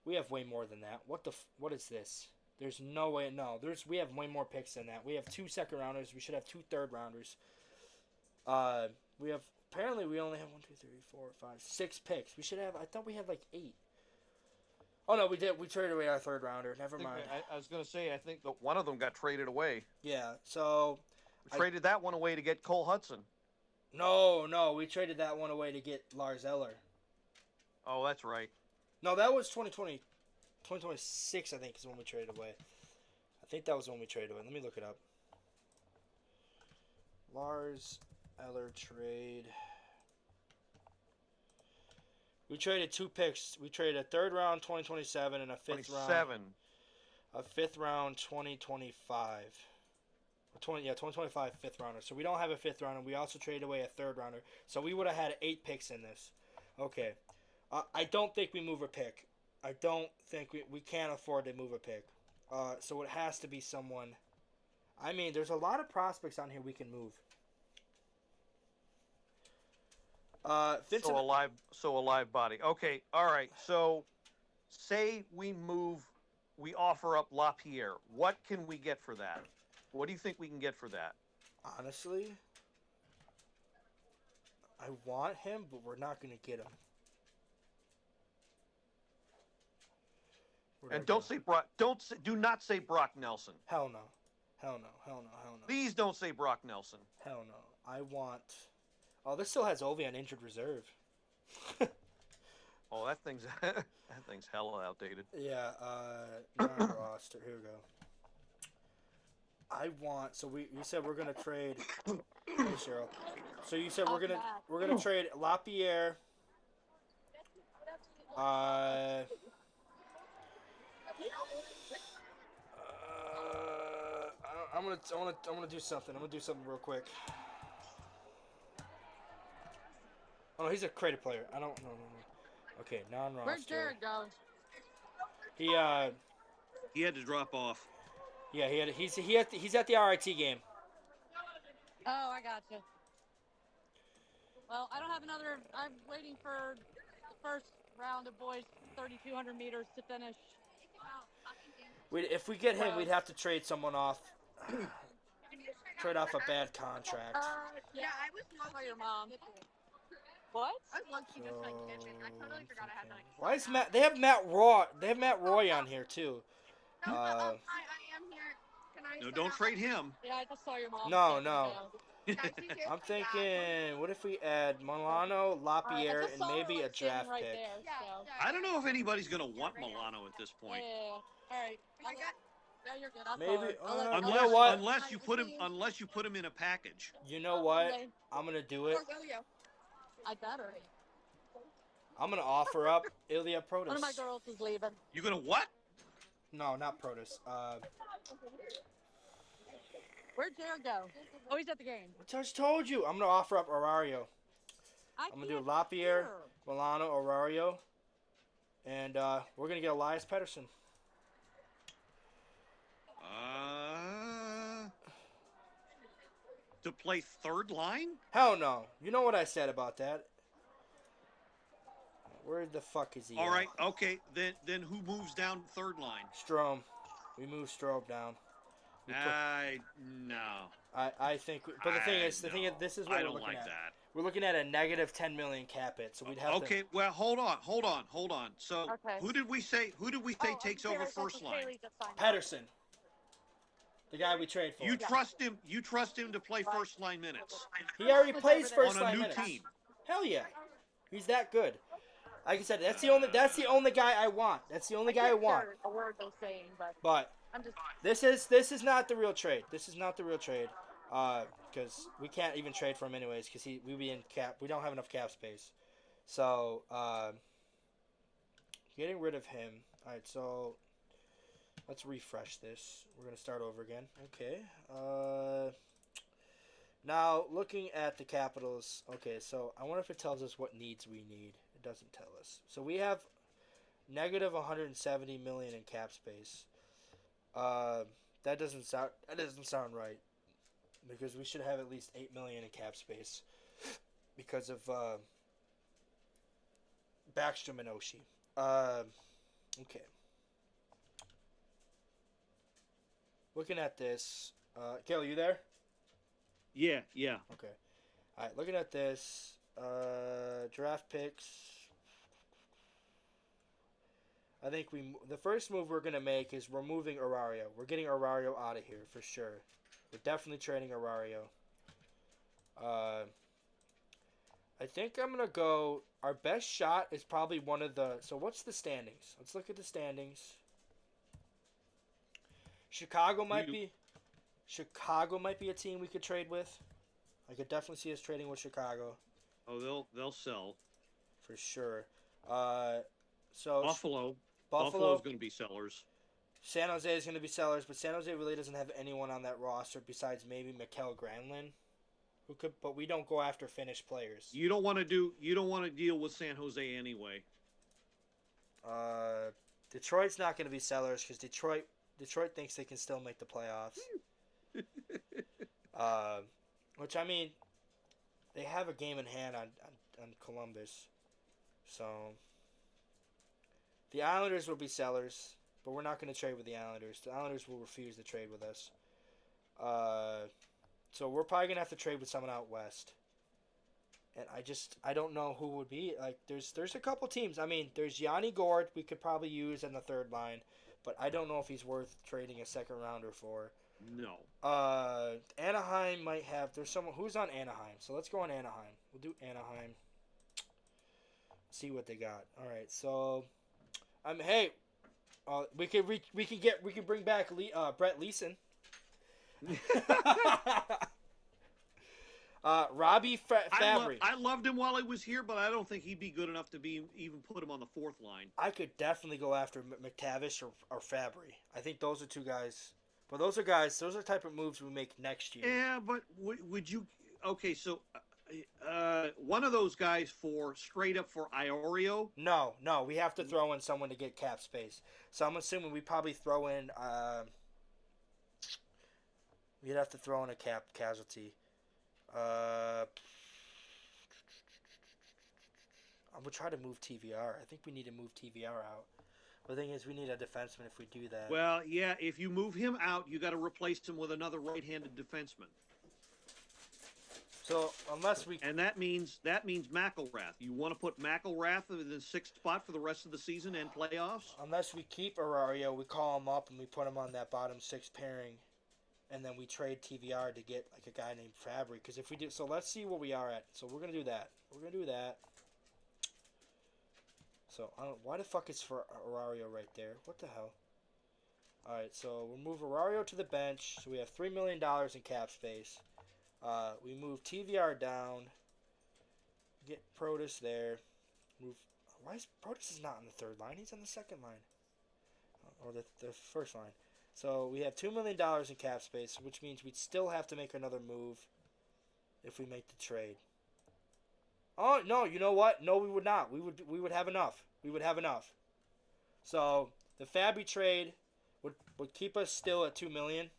We have way more than that. What is this? There's no way. No, we have way more picks than that. We have 2 second rounders. We should have 2 third rounders. Apparently we only have 1, 2, 3, 4, 5, 6 picks. I thought we had like 8. Oh no, we did. We traded away our third rounder. Never mind. I was gonna say I think that one of them got traded away. Yeah. So we traded that one away to get Cole Hudson. No, we traded that one away to get Lars Eller. Oh, that's right. No, that was 2020. 2026, I think, is when we traded away. I think that was when we traded away. Let me look it up. Lars Eller trade. We traded 2 picks. We traded a third round 2027 and a fifth round. A fifth round 2025. 2025 fifth rounder. So we don't have a fifth rounder. We also traded away a third rounder. So we would have had 8 picks in this. Okay. I don't think we move a pick. I don't think we can't afford to move a pick. So it has to be someone. I mean, there's a lot of prospects on here we can move. Vincent, so a live body. Okay, all right. So, say we offer up Lapierre. What can we get for that? What do you think we can get for that? Honestly, I want him, but we're not going to get him. Do not say Brock Nelson. Hell no. Please don't say Brock Nelson. Hell no. I want. Oh, this still has Ovi on injured reserve. Oh, that thing's hella outdated. Yeah. Roster. Here we go. I want. So we said we're gonna trade. Hey, Cheryl. So you said we're gonna trade Lapierre I'm gonna do something. I'm gonna do something real quick. Oh, he's a creative player. I don't. No. Okay, non-roster. Where'd Jared go? He He had to drop off. yeah, he's at the RIT game. Oh, I gotcha. Well, I don't have another. I'm waiting for the first round of boys 3,200 meters to finish. If we get him, we'd have to trade someone off. Trade off a bad contract. Yeah, I was call your mom. What? I was lucky just like kitchen. I totally forgot I had like. Why is Matt? They have Matt Roy. They have Matt Roy on here too. No, I am here. Can I? No, don't trade him. Yeah, I just saw your mom. No. I'm thinking, what if we add Milano, Lapierre, and maybe a draft right pick? there, so. I don't know if anybody's gonna want Milano at this point. Yeah. All right. Yeah, you're good. I'll Maybe. call her. You know what? Unless you put him in a package. You know what? I'm gonna do it. I better. I'm gonna offer up Ilya Protas. One of my girls is leaving. You gonna what? No, not Protas. Where'd Jared go? Oh, he's at the game. I just told you. I'm gonna offer up Arario. I'm gonna do Lapierre, Milano, Arario, and we're gonna get Elias Pettersson. To play third line? Hell no. You know what I said about that. Where the fuck is he? All right, okay. Then who moves down third line? Strome. We move Strome down. No. I think, but the thing is, this is what I we're don't looking like at. that. We're looking at a negative 10 million cap hit, so we'd have to. Okay, well, hold on. So Okay. who did we say takes over first line? Pettersson. The guy we trade for. You trust him to play first line minutes He already plays first on a line new minutes. team. Hell yeah. He's that good. Like I said, that's the only guy I want. That's the only guy I want. A word they're saying, But I'm just. this is not the real trade. This is not the real trade. Because we can't even trade for him anyways. Because we be in cap. We don't have enough cap space. So getting rid of him. All right. So let's refresh this. We're gonna start over again. Okay. Now looking at the Capitals. Okay. So I wonder if it tells us what needs we need. It doesn't tell us. So we have negative 170 million in cap space. That doesn't sound right. Because we should have at least 8 million in cap space because of Backstrom and Oshie. Okay. Looking at this, Gil, you there? Yeah. Okay. All right. Looking at this, draft picks. I think the first move we're gonna make is we're moving Arario. We're getting Arario out of here for sure. We're definitely trading Arario. I think I'm going to go... Our best shot is probably one of the... So what's the standings? Let's look at the standings. Chicago might be a team we could trade with. I could definitely see us trading with Chicago. Oh, they'll sell. For sure. So Buffalo's going to be sellers. San Jose is going to be sellers, but San Jose really doesn't have anyone on that roster besides maybe Mikael Granlund, who could. But we don't go after Finnish players. You don't want to deal with San Jose anyway. Detroit's not going to be sellers because Detroit thinks they can still make the playoffs. Which I mean, they have a game in hand on Columbus, so the Islanders will be sellers. But we're not going to trade with the Islanders. The Islanders will refuse to trade with us. So we're probably going to have to trade with someone out west. And I don't know who would be. Like, there's a couple teams. I mean, there's Yanni Gord we could probably use in the third line. But I don't know if he's worth trading a second rounder for. No. Anaheim might have. There's someone who's on Anaheim. So let's go on Anaheim. We'll do Anaheim. See what they got. All right. So, hey. We can bring back Brett Leeson. Robbie Fabry. I loved him while he was here, but I don't think he'd be good enough to be even put him on the fourth line. I could definitely go after McTavish or Fabry. I think those are two guys. But those are guys. Those are the type of moves we make next year. Yeah, but would you? Okay, so one of those guys for straight up for Iorio. No, we have to throw in someone to get cap space. So I'm assuming we probably throw in. We'd have to throw in a cap casualty. I would try to move TVR. I think we need to move TVR out. The thing is, we need a defenseman if we do that. Well, yeah, if you move him out, you got to replace him with another right-handed defenseman. So unless we and that means McElrath. You want to put McElrath in the sixth spot for the rest of the season and playoffs? Unless we keep Arario, we call him up and we put him on that bottom six pairing, and then we trade TVR to get like a guy named Fabry. Because if we do, so let's see where we are at. So we're gonna do that. So why the fuck is for Arario right there? What the hell? All right, so we'll move Arario to the bench. So we have $3 million in cap space. We move TVR down. Get Protus there. Move. Why is Protus is not on the third line? He's on the second line, or the first line. So we have $2 million in cap space, which means we'd still have to make another move if we make the trade. Oh no! You know what? No, we would not. We would have enough. We would have enough. So the Fabry trade would keep us still at $2 million.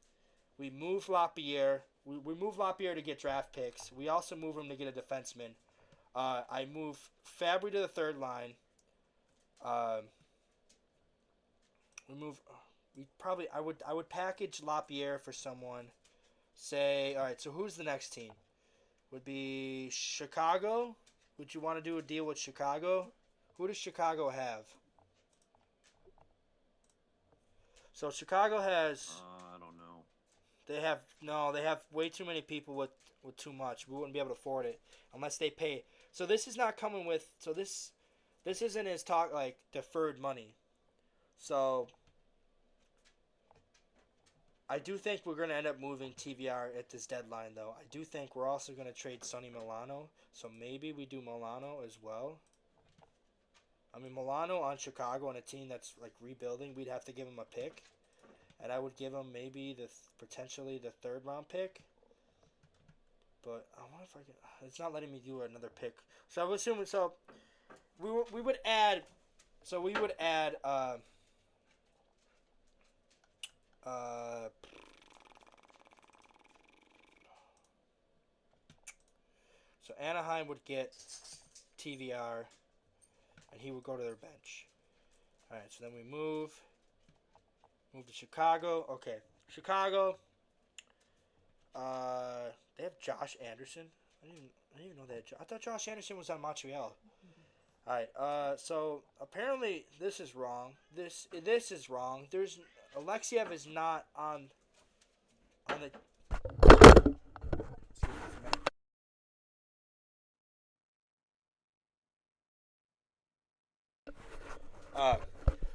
We move Lapierre. We move Lapierre to get draft picks. We also move him to get a defenseman. I move Fabry to the third line. I would package Lapierre for someone. Say, all right. So who's the next team? Would be Chicago. Would you want to do a deal with Chicago? Who does Chicago have? So Chicago has. I don't know. They have way too many people with too much. We wouldn't be able to afford it unless they pay. So this is not coming with. So this isn't his talk like deferred money. So I do think we're going to end up moving TVR at this deadline, though. I do think we're also going to trade Sonny Milano, so maybe we do Milano as well. I mean, Milano on Chicago on a team that's like rebuilding, we'd have to give him a pick, and I would give him maybe potentially the third round pick. But I wonder if I can. It's not letting me do another pick. So I'm assuming. So we would add. So we would add. So Anaheim would get TVR, and he would go to their bench. All right, so then we move to Chicago. Okay, Chicago. They have Josh Anderson. I didn't even know they had. I thought Josh Anderson was on Montreal. All right. So apparently this is wrong. This is wrong. Alexiev is not on the.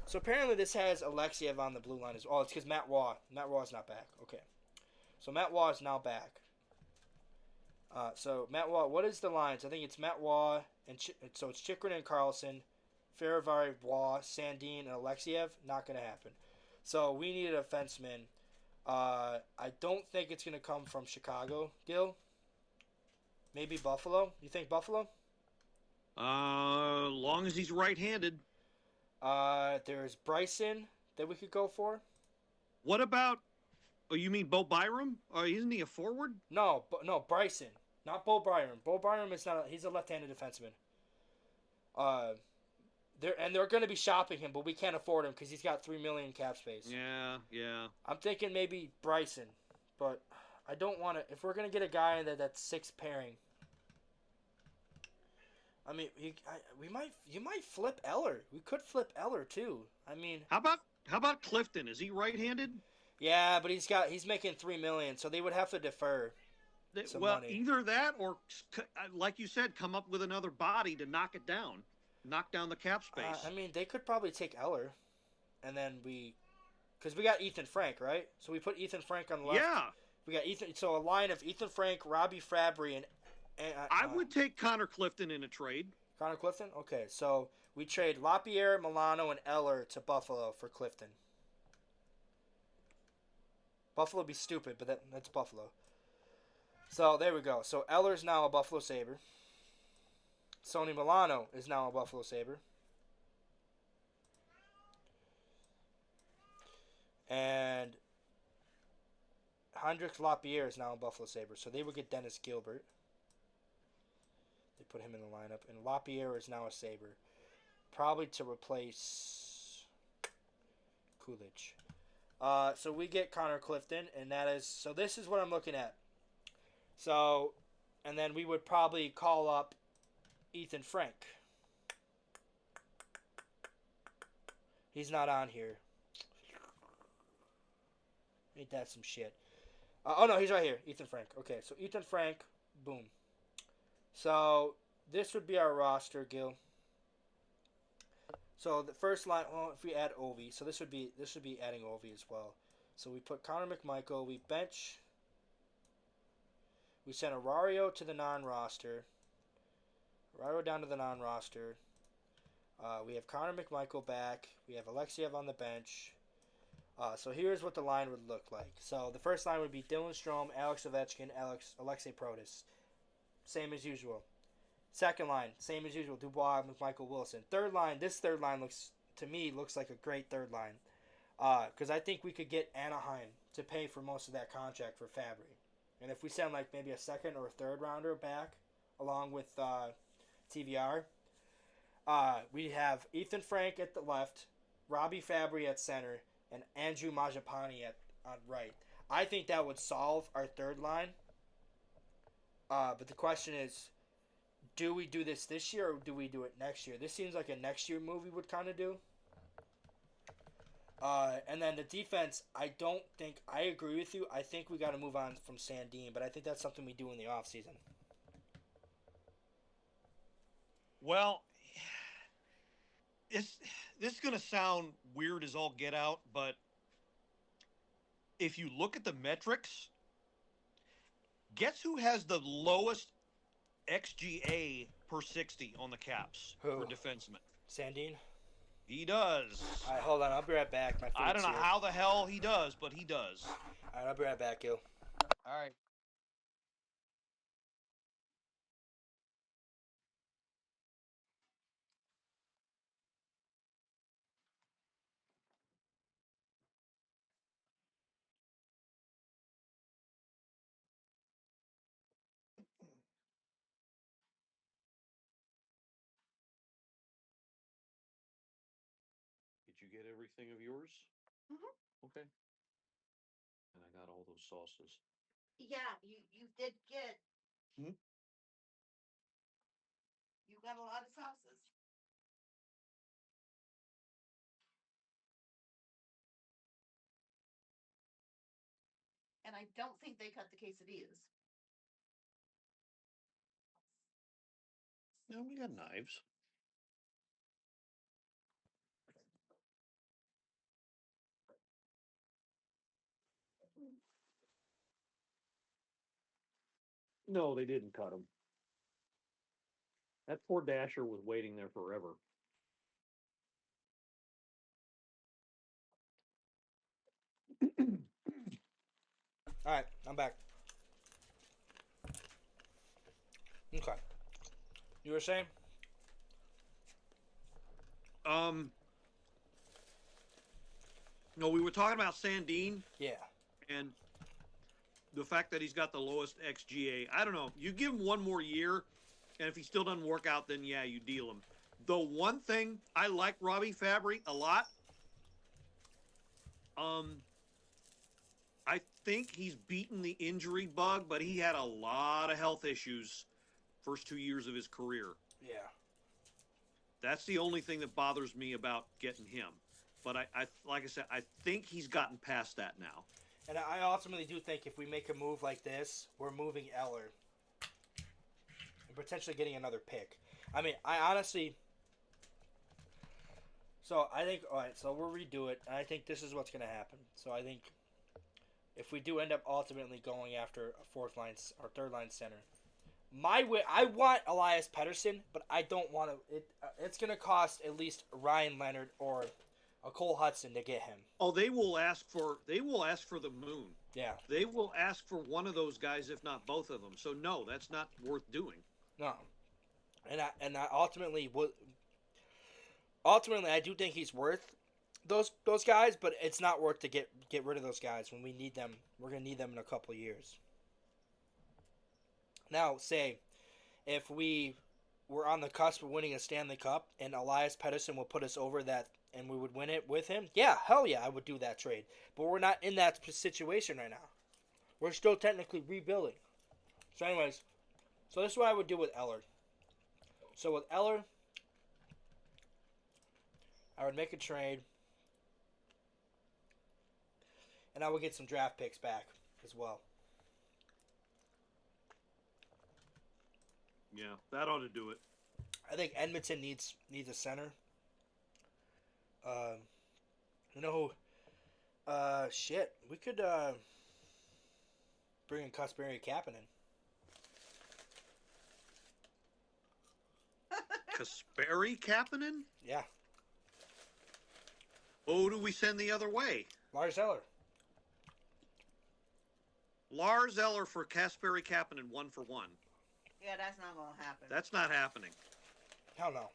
So apparently this has Alexiev on the blue line as well. Oh, it's because Matt Waugh is not back. Okay. So Matt Waugh is now back. So Matt Waugh, what is the lines? I think it's Matt Waugh, and so it's Chychrun and Carlson, Faravari, Waugh, Sandin, and Alexiev. Not going to happen. So we need a defenseman. I don't think it's going to come from Chicago, Gil. Maybe Buffalo. You think Buffalo? Long as he's right-handed. There's Bryson that we could go for. What about? Oh, you mean Bo Byram? Isn't he a forward? No, Bryson, not Bo Byram. Bo Byram is not. He's a left-handed defenseman. They're going to be shopping him, but we can't afford him because he's got $3 million cap space. Yeah. I'm thinking maybe Bryson, but I don't want to. If we're going to get a guy that's sixth pairing, I mean, you might flip Eller. We could flip Eller too. I mean, how about Clifton? Is he right-handed? Yeah, but he's making $3 million, so they would have to defer. Money. Either that or, like you said, come up with another body to knock it down, knock down the cap space. I mean, they could probably take Eller, and then because we got Ethan Frank, right? So we put Ethan Frank on the left. Yeah. We got Ethan. So a line of Ethan Frank, Robbie Fabry, I would take Connor Clifton in a trade. Connor Clifton? Okay, so we trade LaPierre, Milano, and Eller to Buffalo for Clifton. Buffalo would be stupid, but that's Buffalo. So there we go. So Eller's now a Buffalo Sabre. Sonny Milano is now a Buffalo Sabre. And Hendrix Lapierre is now a Buffalo Sabre. So they would get Dennis Gilbert. They put him in the lineup. And Lapierre is now a Sabre. Probably to replace Coolidge. So we get Connor Clifton. And that is... So this is what I'm looking at. So... And then we would probably call up Ethan Frank. He's not on here. Ain't that some shit? Oh, no, he's right here. Ethan Frank. Okay, so Ethan Frank. Boom. So this would be our roster, Gil. So the first line, well, if we add Ovi, so this would be adding Ovi as well. So we put Connor McMichael. We bench. We send Arario to the non-roster. Arario down to the non-roster. We have Connor McMichael back. We have Alexiev on the bench. So here's what the line would look like. So the first line would be Dylan Strome, Alex Ovechkin, Alexei Protas. Same as usual. Second line, same as usual, Dubois, McMichael, Wilson. Third line, this third line looks like a great third line. Because I think we could get Anaheim to pay for most of that contract for Fabry. And if we send like maybe a second or a third rounder back along with TVR, we have Ethan Frank at the left, Robbie Fabry at center, and Andrew Majapani on right. I think that would solve our third line. But the question is, do we do this year or do we do it next year? This seems like a next year move we would kind of do. And then the defense, I agree with you. I think we got to move on from Sandin, but I think that's something we do in the offseason. Well, this is going to sound weird as all get out, but if you look at the metrics, guess who has the lowest XGA per 60 on the Caps for defensemen? Sandin? He does. All right, hold on. I'll be right back. I don't know how the hell he does, but he does. All right, I'll be right back, Gil. All right. Did you get everything of yours? Mhm. Okay. And I got all those sauces. Yeah, you did get. Hmm? You got a lot of sauces. And I don't think they cut the quesadillas. No, we got knives. No, they didn't cut them. That poor Dasher was waiting there forever. All right, I'm back. Okay. You were saying? No, we were talking about Sandin. Yeah. And the fact that he's got the lowest XGA. I don't know. You give him one more year, and if he still doesn't work out, then yeah, you deal him. The one thing, I like Robbie Fabry a lot. I think he's beaten the injury bug, but he had a lot of health issues first 2 years of his career. Yeah. That's the only thing that bothers me about getting him. But I like I said, I think he's gotten past that now. And I ultimately do think if we make a move like this, we're moving Eller and potentially getting another pick. I mean, I honestly... So, I think... Alright, so we'll redo it. And I think this is what's going to happen. So, I think if we do end up ultimately going after a fourth line or third line center, I want Elias Pettersson, but I don't want to. It's going to cost at least Ryan Leonard or a Cole Hudson to get him. Oh, they will ask for the moon. Yeah. They will ask for one of those guys, if not both of them. So no, that's not worth doing. No. And I ultimately I do think he's worth those guys, but it's not worth to get rid of those guys when we need them. We're going to need them in a couple of years. Now, say if we were on the cusp of winning a Stanley Cup and Elias Pettersson will put us over that and we would win it with him, yeah, hell yeah, I would do that trade. But we're not in that situation right now. We're still technically rebuilding. So anyways, this is what I would do with Eller. So with Eller, I would make a trade. And I would get some draft picks back as well. Yeah, that ought to do it. I think Edmonton needs a center. You know who? Shit. We could bring in Kasperi Kapanen. Kasperi Kapanen? Yeah. Who do we send the other way? Lars Eller. Lars Eller for Kasperi Kapanen 1-for-1. Yeah, that's not gonna happen. That's not happening. Hell no.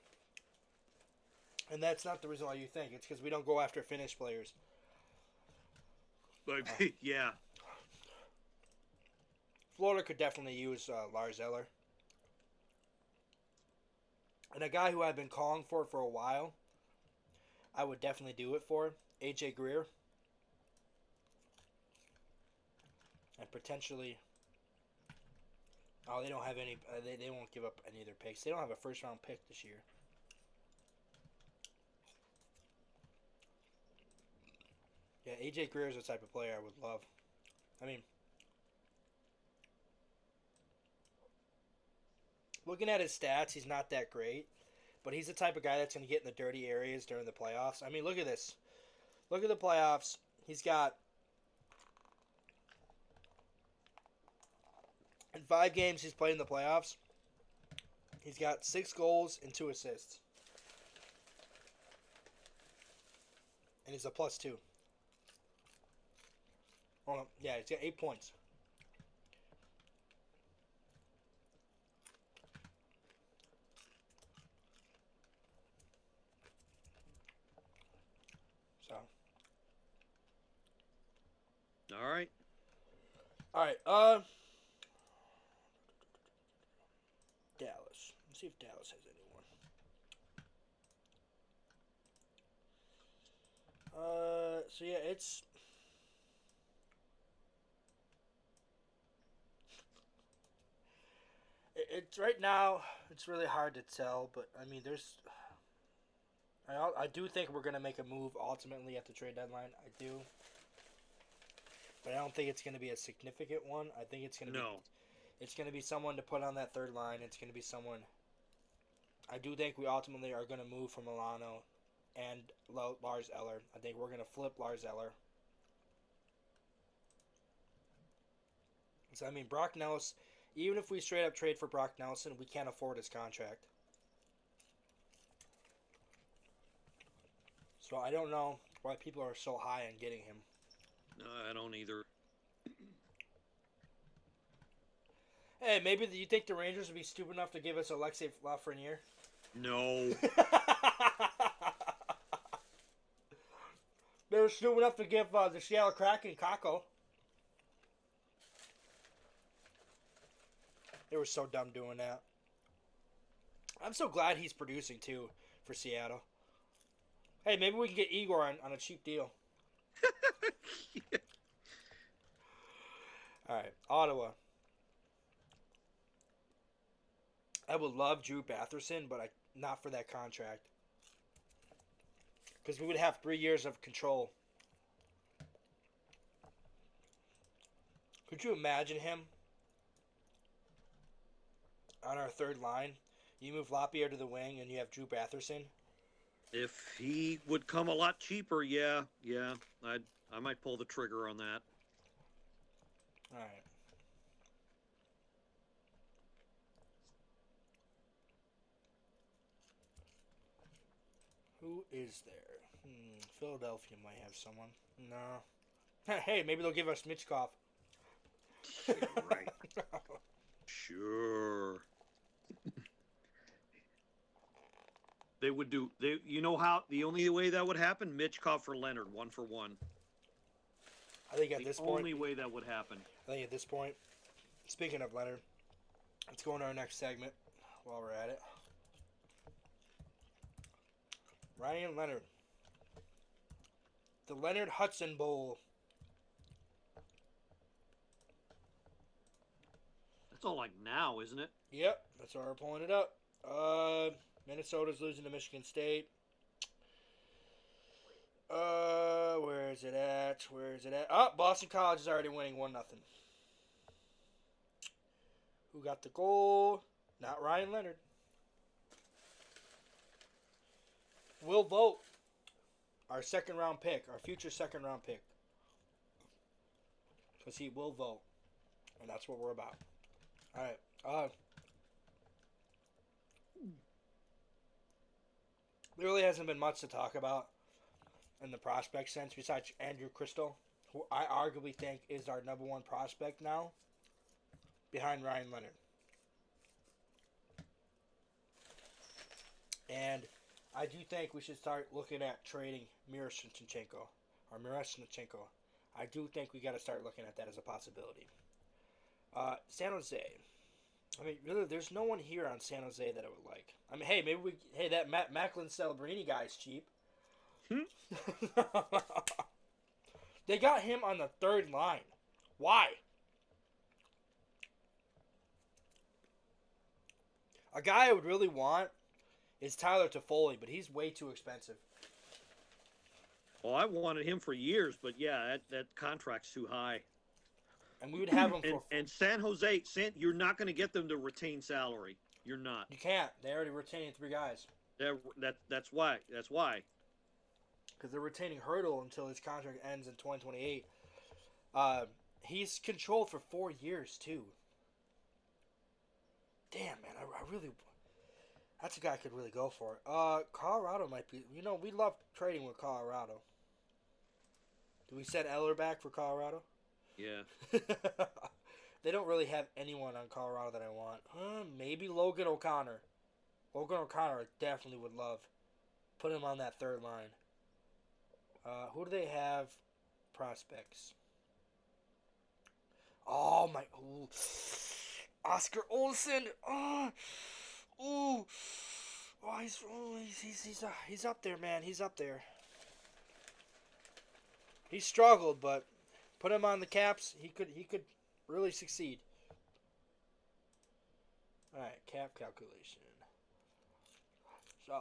And that's not the reason why you think. It's because we don't go after Finnish players. Like, yeah. Florida could definitely use Lars Eller. And a guy who I've been calling for a while, I would definitely do it for, AJ Greer. And potentially... Oh, they don't have any... They won't give up any of their picks. They don't have a first-round pick this year. Yeah, AJ Greer is the type of player I would love. I mean... Looking at his stats, he's not that great. But he's the type of guy that's going to get in the dirty areas during the playoffs. I mean, look at this. Look at the playoffs. He's got... In 5 games he's played in the playoffs, he's got 6 goals and 2 assists. And he's a +2. Oh, no. Yeah, he's got 8 points. So. All right. All right. Dallas. Let's see if Dallas has anyone. So yeah, it's right now. It's really hard to tell, but I mean, I do think we're gonna make a move ultimately at the trade deadline. I do, but I don't think it's gonna be a significant one. I think it's gonna be. It's going to be someone to put on that third line. It's going to be someone... I do think we ultimately are going to move from Milano and Lars Eller. I think we're going to flip Lars Eller. So, I mean, Brock Nelson... Even if we straight up trade for Brock Nelson, we can't afford his contract. So, I don't know why people are so high on getting him. No, I don't either. Hey, maybe you think the Rangers would be stupid enough to give us Alexei Lafreniere? No. They were stupid enough to give the Seattle Kraken Kako. They were so dumb doing that. I'm so glad he's producing, too, for Seattle. Hey, maybe we can get Igor on a cheap deal. Yeah. All right, Ottawa. I would love Drew Batherson, but not for that contract. Because we would have 3 years of control. Could you imagine him on our third line? You move Lapierre to the wing, and you have Drew Batherson. If he would come a lot cheaper, yeah, I might pull the trigger on that. All right. Who is there? Philadelphia might have someone. No. Hey, maybe they'll give us Mitchkov. Yeah, right. Sure. They would do. You know how the only way that would happen? Mitchkov for Leonard, 1-for-1. I think at The this point. only way that would happen. I think at this point. Speaking of Leonard, let's go into our next segment while we're at it. Ryan Leonard. The Leonard Hudson Bowl. That's all like now, isn't it? Yep, that's why we're pulling it up. Minnesota's losing to Michigan State. Where is it at? Oh, Boston College is already winning 1-0. Who got the goal? Not Ryan Leonard. We'll vote. Our second round pick. Our future second round pick. Because he will vote. And that's what we're about. Alright. There really hasn't been much to talk about in the prospect sense besides Andrew Crystal, who I arguably think is our number one prospect now, behind Ryan Leonard. And I do think we should start looking at trading Miroshnichenko. I do think we got to start looking at that as a possibility. San Jose. I mean, really, there's no one here on San Jose that I would like. I mean, hey, that Macklin Celebrini guy's cheap. They got him on the third line. Why? A guy I would really want is Tyler Toffoli, but he's way too expensive. Well, I wanted him for years, but yeah, that contract's too high. And we would have him for... And San Jose, you're not going to get them to retain salary. You're not. You can't. They already retained 3 guys. That's why. That's why. Because they're retaining Hurdle until his contract ends in 2028. He's controlled for 4 years, too. Damn, man. I really... That's a guy I could really go for. Colorado might be... You know, we love trading with Colorado. Do we send Eller back for Colorado? Yeah. They don't really have anyone on Colorado that I want. Maybe Logan O'Connor. Logan O'Connor I definitely would love. Put him on that third line. Who do they have? Prospects. Oh, my... Ooh. Oscar Olsen. He's up there, man. He's up there. He struggled, but put him on the Caps. He could really succeed. All right, cap calculation. So.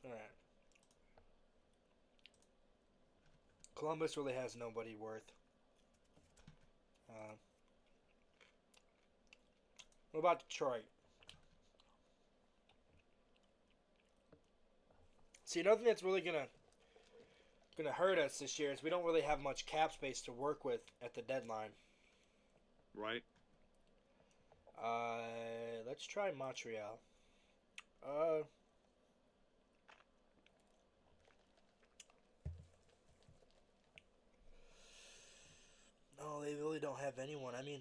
All right. Columbus really has nobody worth. What about Detroit? See, another thing that's really gonna hurt us this year is we don't really have much cap space to work with at the deadline. Right. Let's try Montreal. No, they really don't have anyone. I mean,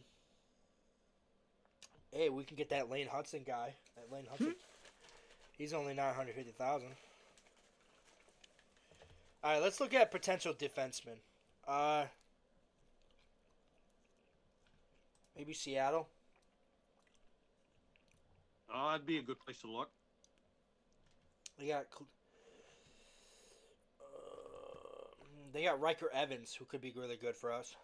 hey, we can get that Lane Hudson guy. That Lane Hudson. He's only $950,000. All right, let's look at potential defensemen. Maybe Seattle. That'd be a good place to look. They got Riker Evans, who could be really good for us.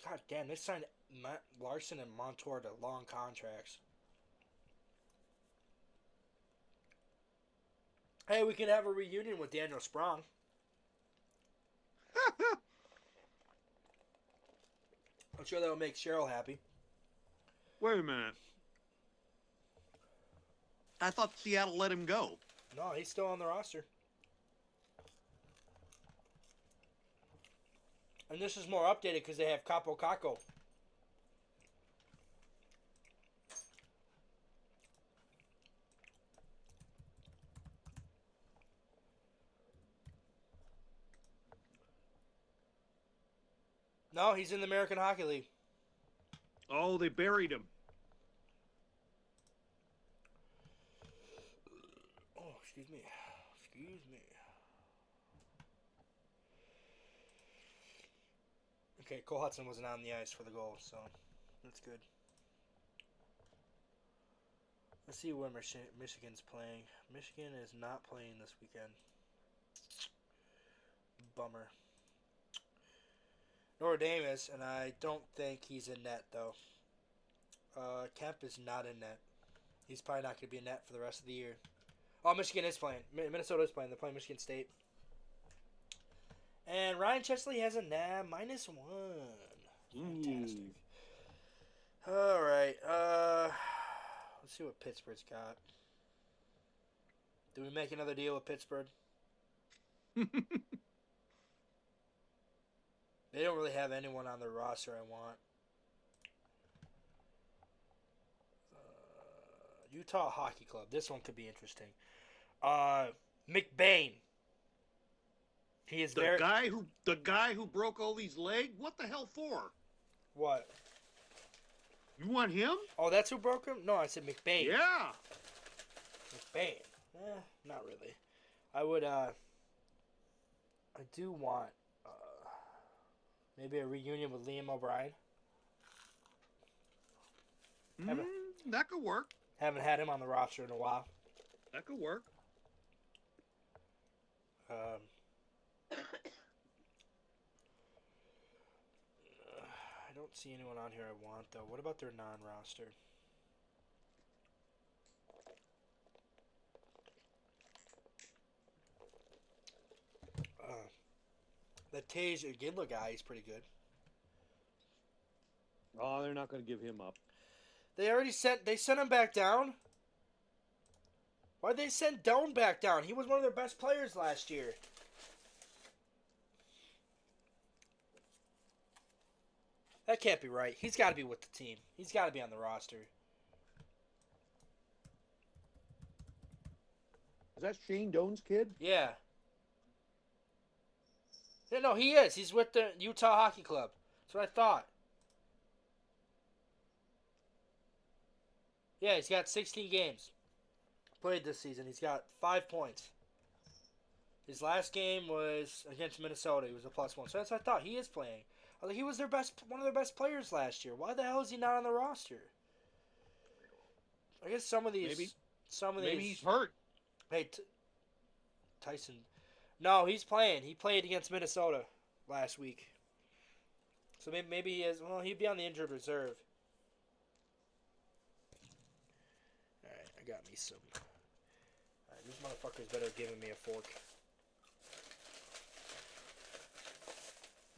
God damn, they signed Matt Larson and Montour to long contracts. Hey, we can have a reunion with Daniel Sprong. I'm sure that'll make Cheryl happy. Wait a minute. I thought Seattle let him go. No, he's still on the roster. And this is more updated because they have Capo Caco. No, he's in the American Hockey League. Oh, they buried him. Oh, excuse me. Excuse me. Okay, Cole Hudson wasn't on the ice for the goal, so that's good. Let's see where Michigan's playing. Michigan is not playing this weekend. Bummer. Notre Dame is, and I don't think he's in net, though. Kemp is not in net. He's probably not going to be in net for the rest of the year. Oh, Michigan is playing. Minnesota is playing. They're playing Michigan State. And Ryan Chesley has a -1. Fantastic. All right. Let's see what Pittsburgh's got. Do we make another deal with Pittsburgh? They don't really have anyone on their roster I want. Utah Hockey Club. This one could be interesting. McBain. He is the guy who broke all these legs. What the hell for? What? You want him? Oh, that's who broke him? No, I said McBain. Yeah. McBain. Not really. I would. I do want maybe a reunion with Liam O'Brien. That could work. Haven't had him on the roster in a while. That could work. I don't see anyone on here I want, though. What about their non-roster? The Tage Gidla guy is pretty good. Oh, they're not going to give him up. They sent him back down? Why'd they send Doan back down? He was one of their best players last year. That can't be right. He's got to be with the team. He's got to be on the roster. Is that Shane Doan's kid? Yeah. Yeah, no, he is. He's with the Utah Hockey Club. That's what I thought. Yeah, he's got 16 games played this season. He's got 5 points. His last game was against Minnesota. He was a +1. So that's what I thought. He is playing. I was like, he was one of their best players last year. Why the hell is he not on the roster? I guess some of these. Maybe he's hurt. Hey, Tyson. No, he's playing. He played against Minnesota last week. So maybe he is. Well, he'd be on the injured reserve. All right, I got me some. All right, these motherfuckers better have given me a fork.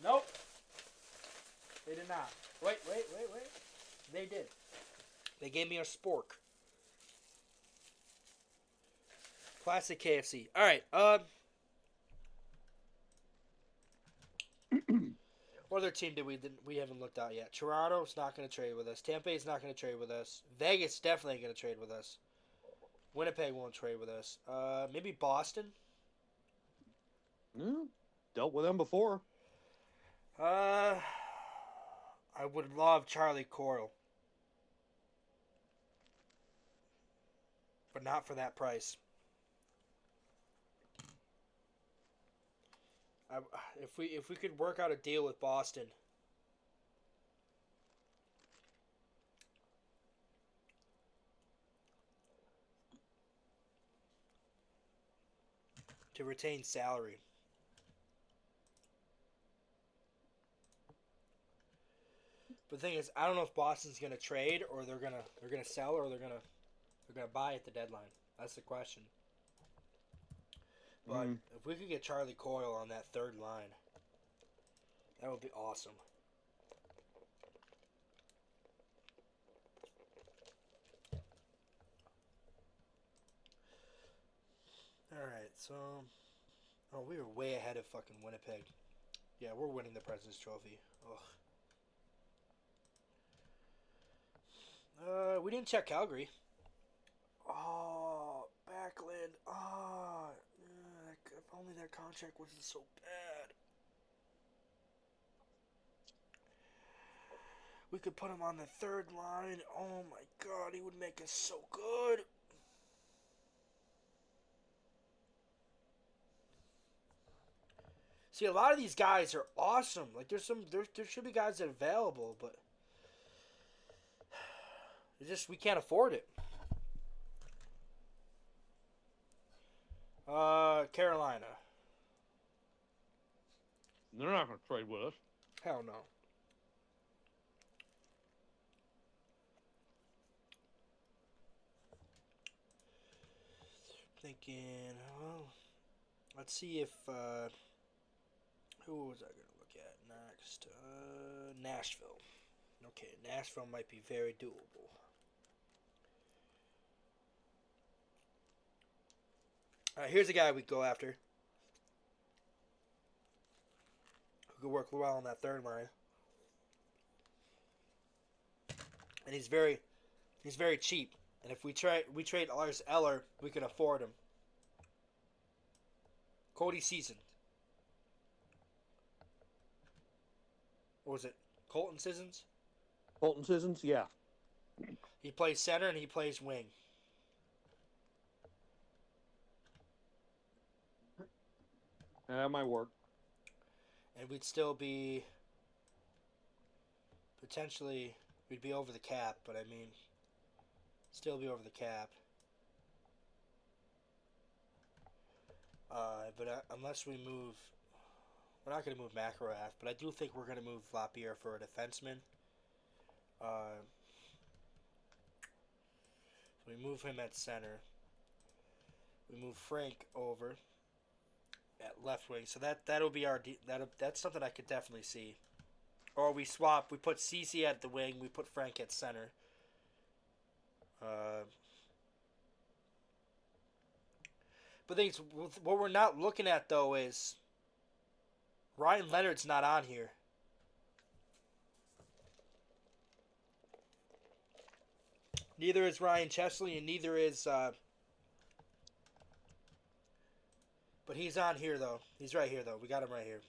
Nope. They did not. Wait. They did. They gave me a spork. Classic KFC. All right. What other team did we haven't looked at yet? Toronto's not going to trade with us. Tampa Bay's not going to trade with us. Vegas definitely going to trade with us. Winnipeg won't trade with us. Maybe Boston. Dealt with them before. I would love Charlie Coyle, but not for that price. If we could work out a deal with Boston, to retain salary. But the thing is, I don't know if Boston's gonna trade or they're gonna sell or they're gonna buy at the deadline. That's the question. But if we could get Charlie Coyle on that third line, that would be awesome. All right, so we were way ahead of fucking Winnipeg. Yeah, we're winning the President's Trophy. Ugh. We didn't check Calgary. Oh, Backlund. Oh, if only that contract wasn't so bad. We could put him on the third line. Oh my God, he would make us so good. See, a lot of these guys are awesome. Like, there should be guys that are available, but we can't afford it. Carolina. They're not going to trade with us. Hell no. Thinking, well, let's see if, who was I going to look at next? Nashville. Okay, Nashville might be very doable. Alright, here's a guy we go after. Who could work well on that third line. And he's very cheap. And if we trade Lars Eller, we can afford him. Cody Season. What was it? Colton Sissons? Colton Sissons, yeah. He plays center and he plays wing. That might work. And we'd still be potentially, we'd be over the cap, but I mean, still be over the cap. But unless we move, we're not going to move Makarov, but I do think we're going to move Lapierre for a defenseman. We move him at center. We move Frank over at left wing. So that'll be our that's something I could definitely see. Or we swap. We put CC at the wing. We put Frank at center. But things what we're not looking at though is Ryan Leonard's not on here. Neither is Ryan Chesley, and neither is. But he's on here though. He's right here though. We got him right here.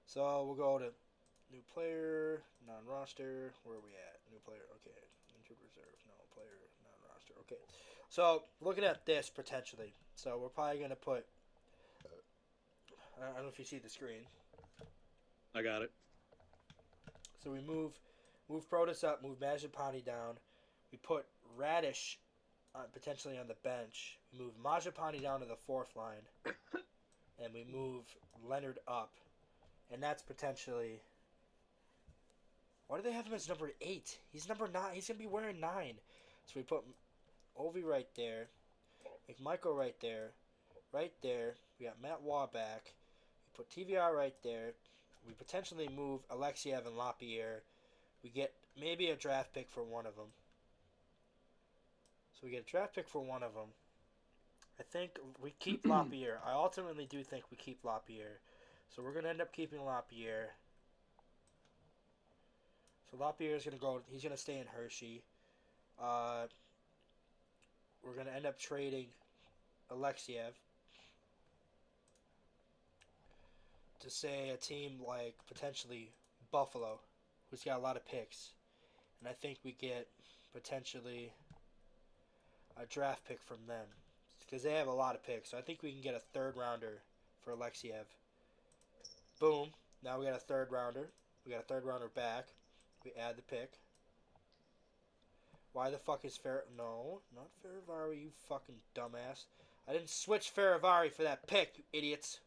So we'll go to new player, non-roster. Where are we at? New player. Okay. Injured reserve. No player, non-roster. Okay. So looking at this potentially. So we're probably gonna put. I don't know if you see the screen. I got it. So we move Protas up, move Majapani down. We put Radish potentially on the bench. We move Majapani down to the fourth line. And we move Leonard up. And that's potentially... Why do they have him as number 8? He's number 9. He's going to be wearing 9. So we put Ovi right there. McMichael right there. Right there. We got Matt Waugh back. We put TVR right there. We potentially move Alexiev and Lapierre. We get maybe a draft pick for one of them. So we get a draft pick for one of them. I think we keep Lapierre. I ultimately do think we keep Lapierre. So we're going to end up keeping Lapierre. So Lapierre is going to go. He's going to stay in Hershey. We're going to end up trading Alexiev to say a team like potentially Buffalo, who's got a lot of picks. And I think we get potentially a draft pick from them because they have a lot of picks. So I think we can get a third rounder for Alexiev. Boom. Now we got a third rounder. We got a third rounder back. We add the pick. Why the fuck is No, not Faravari, you fucking dumbass. I didn't switch Faravari for that pick, you idiots.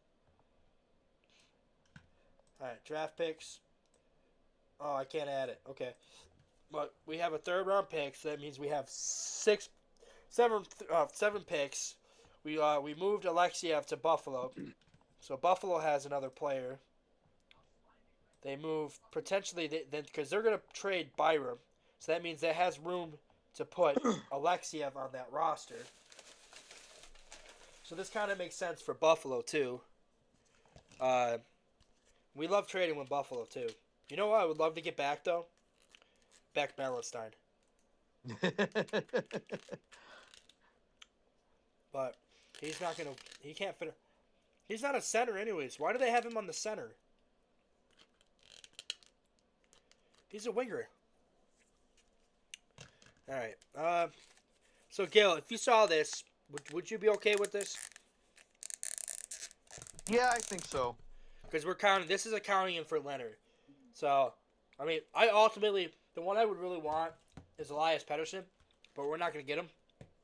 Alright, draft picks. Oh, I can't add it. Okay. But we have a third round pick, so that means we have seven picks. We moved Alexiev to Buffalo. So Buffalo has another player. They move potentially because they're gonna trade Byram. So that means that has room to put Alexiev on that roster. So this kind of makes sense for Buffalo too. We love trading with Buffalo too. You know what I would love to get back though? Beck Mellenstein. But he's not gonna. He can't fit. He's not a center anyways. Why do they have him on the center? He's a winger. All right. So Gil, if you saw this, would you be okay with this? Yeah, I think so. Because we're counting. This is accounting in for Leonard. So, I mean, I ultimately the one I would really want is Elias Pettersson, but we're not gonna get him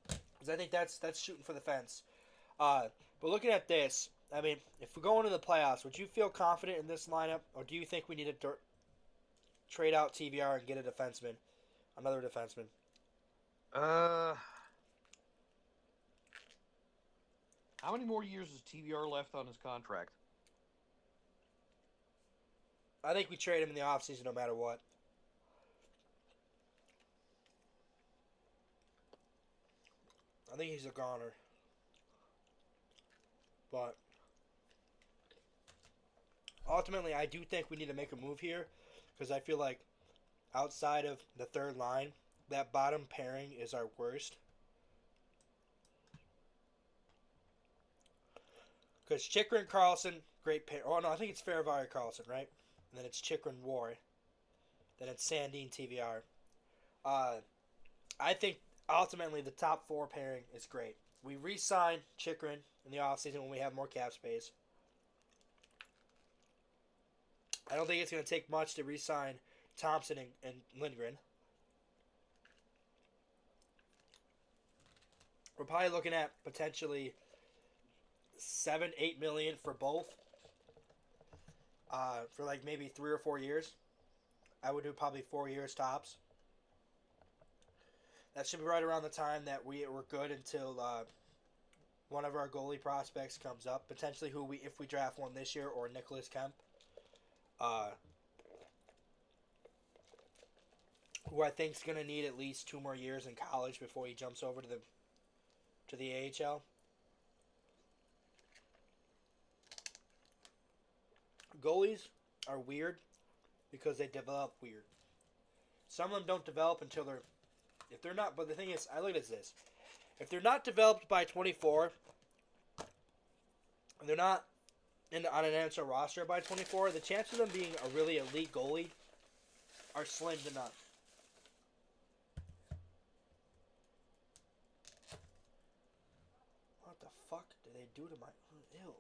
because I think that's shooting for the fence. But looking at this, I mean, if we go into the playoffs, would you feel confident in this lineup, or do you think we need to trade out TVR and get a defenseman, another defenseman? How many more years has TVR left on his contract? I think we trade him in the offseason no matter what. I think he's a goner. But ultimately, I do think we need to make a move here because I feel like outside of the third line, that bottom pairing is our worst. Because Chychrun, Carlson, great pair. Oh, no, I think it's Farivari Carlson, right? And then it's Chychrun, War. Then it's Sandin, TVR. I think ultimately the top four pairing is great. We re-sign Chychrun in the offseason when we have more cap space. I don't think it's going to take much to re-sign Thompson and Lindgren. We're probably looking at potentially $7-8 million for both. For like maybe 3 or 4 years. I would do probably 4 years tops. That should be right around the time that we're good until one of our goalie prospects comes up. Potentially if we draft one this year, or Nicholas Kemp. Who I think is going to need at least 2 more years in college before he jumps over to the AHL. Goalies are weird because they develop weird. Some of them don't develop until if they're not, but the thing is, I look at this. If they're not developed by 24, and they're not on an NHL roster by 24, the chance of them being a really elite goalie are slim to none. What the fuck did they do to my... Ew.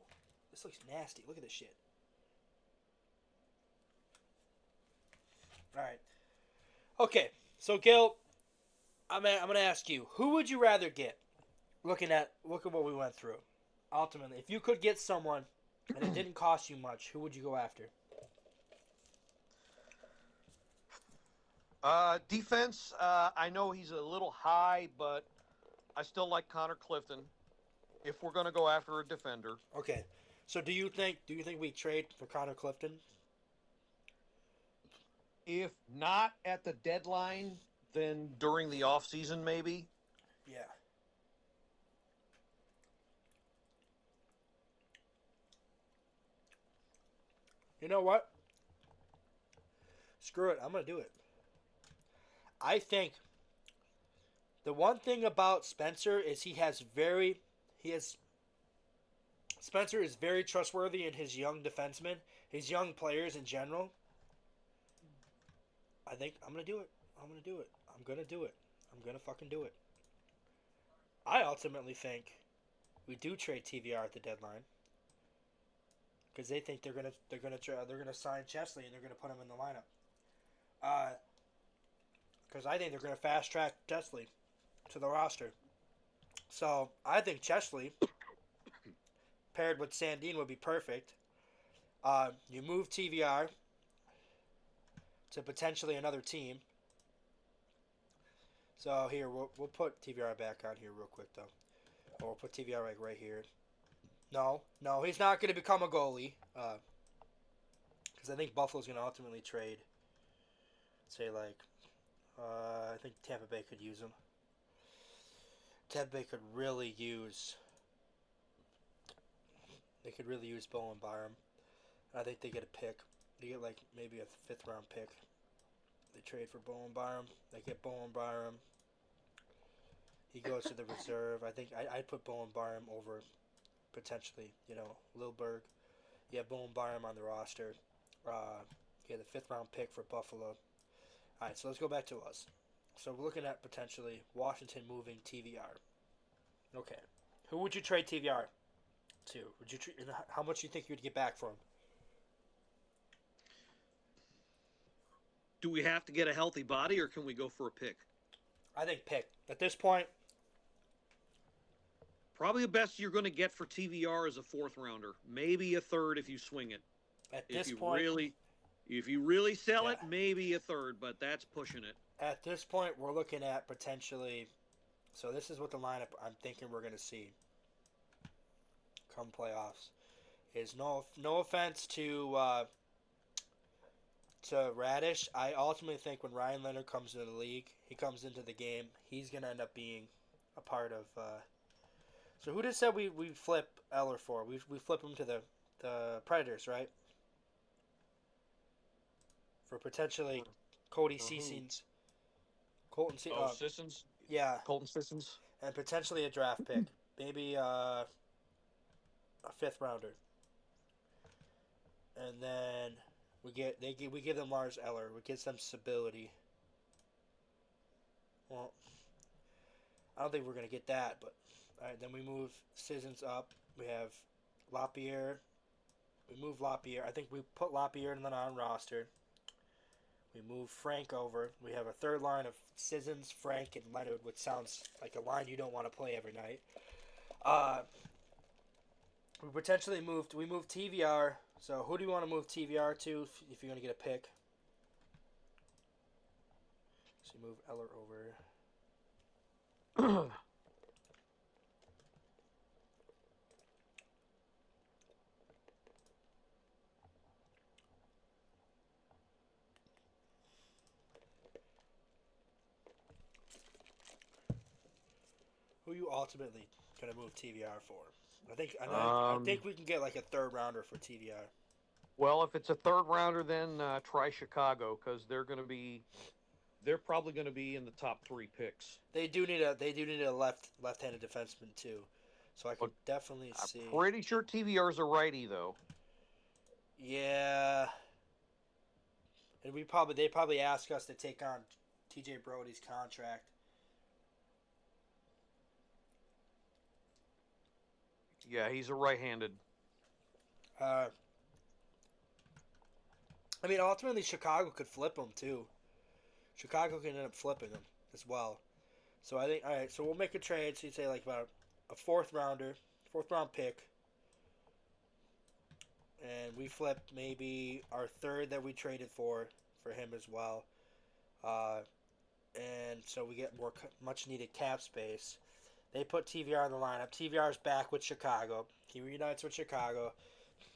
This looks nasty. Look at this shit. Alright. Okay. So, Gil, I'm gonna ask you, who would you rather get? Look at what we went through. Ultimately, if you could get someone and it didn't cost you much, who would you go after? Defense, I know he's a little high, but I still like Connor Clifton if we're going to go after a defender. Okay. So do you think we trade for Connor Clifton? If not at the deadline, then during the offseason maybe. Yeah. You know what? Screw it. I'm going to do it. I think the one thing about Spencer is Spencer is very trustworthy in his young defensemen, his young players in general. I think I'm going to do it. I'm going to do it. I'm going to do it. I'm going to fucking do it. I ultimately think we do trade TVR at the deadline because they think they're gonna sign Chesley and they're gonna put him in the lineup. Because I think they're gonna fast track Chesley to the roster. So I think Chesley paired with Sandin would be perfect. You move TVR to potentially another team. So here we'll put TVR back on here real quick though. Or we'll put TVR right here. No, he's not going to become a goalie. Because I think Buffalo's going to ultimately trade. Say like, I think Tampa Bay could use him. Tampa Bay could really use They could really use Bowen Byram. I think they get a pick. They get like maybe a 5th round pick. They trade for Bowen Byram. They get Bowen Byram. He goes to the reserve. I think I'd put Bowen Byram over potentially, Lilberg. You have Bowen Byram on the roster. You have the 5th round pick for Buffalo. All right, so let's go back to us. So we're looking at potentially Washington moving TVR. Okay, who would you trade TVR to? Would you how much do you think you'd get back for him? Do we have to get a healthy body, or can we go for a pick? I think pick at this point. Probably the best you're going to get for TVR is a 4th rounder, maybe a 3rd if you swing it. At this point, if you really sell Yeah. it, maybe a 3rd, but that's pushing it. At this point, we're looking at potentially. So this is what the lineup I'm thinking we're going to see come playoffs. Is no offense to Radish. I ultimately think when Ryan Leonard comes into the league, he comes into the game, he's going to end up being a part of. So who just said we flip Eller for? We flip him to the Predators, right? For potentially Cody Sissons. Colton Sissons? Yeah. Colton Sissons? And potentially a draft pick. Maybe a 5th rounder. And then we give them Lars Eller. We give them stability. Well, I don't think we're going to get that, but all right, then we move Sissons up. We have Lapierre. We move Lapierre. I think we put Lapierre in the non-roster. We move Frank over. We have a 3rd line of Sissons, Frank, and Leonard, which sounds like a line you don't want to play every night. We potentially moved TVR. So who do you want to move TVR to if you're going to get a pick? So you move Eller over. Who are you ultimately going to move TVR for? I think we can get like a 3rd rounder for TVR. Well, if it's a 3rd rounder, then try Chicago, because they're probably going to be in the top 3 picks. They do need a left-handed defenseman too, so I can definitely see. I'm pretty sure TVR's a righty though. Yeah, and they probably ask us to take on TJ Brody's contract. Yeah, he's a right-handed. I mean, ultimately, Chicago could flip him too. Chicago can end up flipping him as well. So I think, all right. So we'll make a trade. So you say like about a 4th round pick, and we flip maybe our 3rd that we traded for him as well. And so we get much needed cap space. They put TVR in the lineup. TVR's back with Chicago. He reunites with Chicago.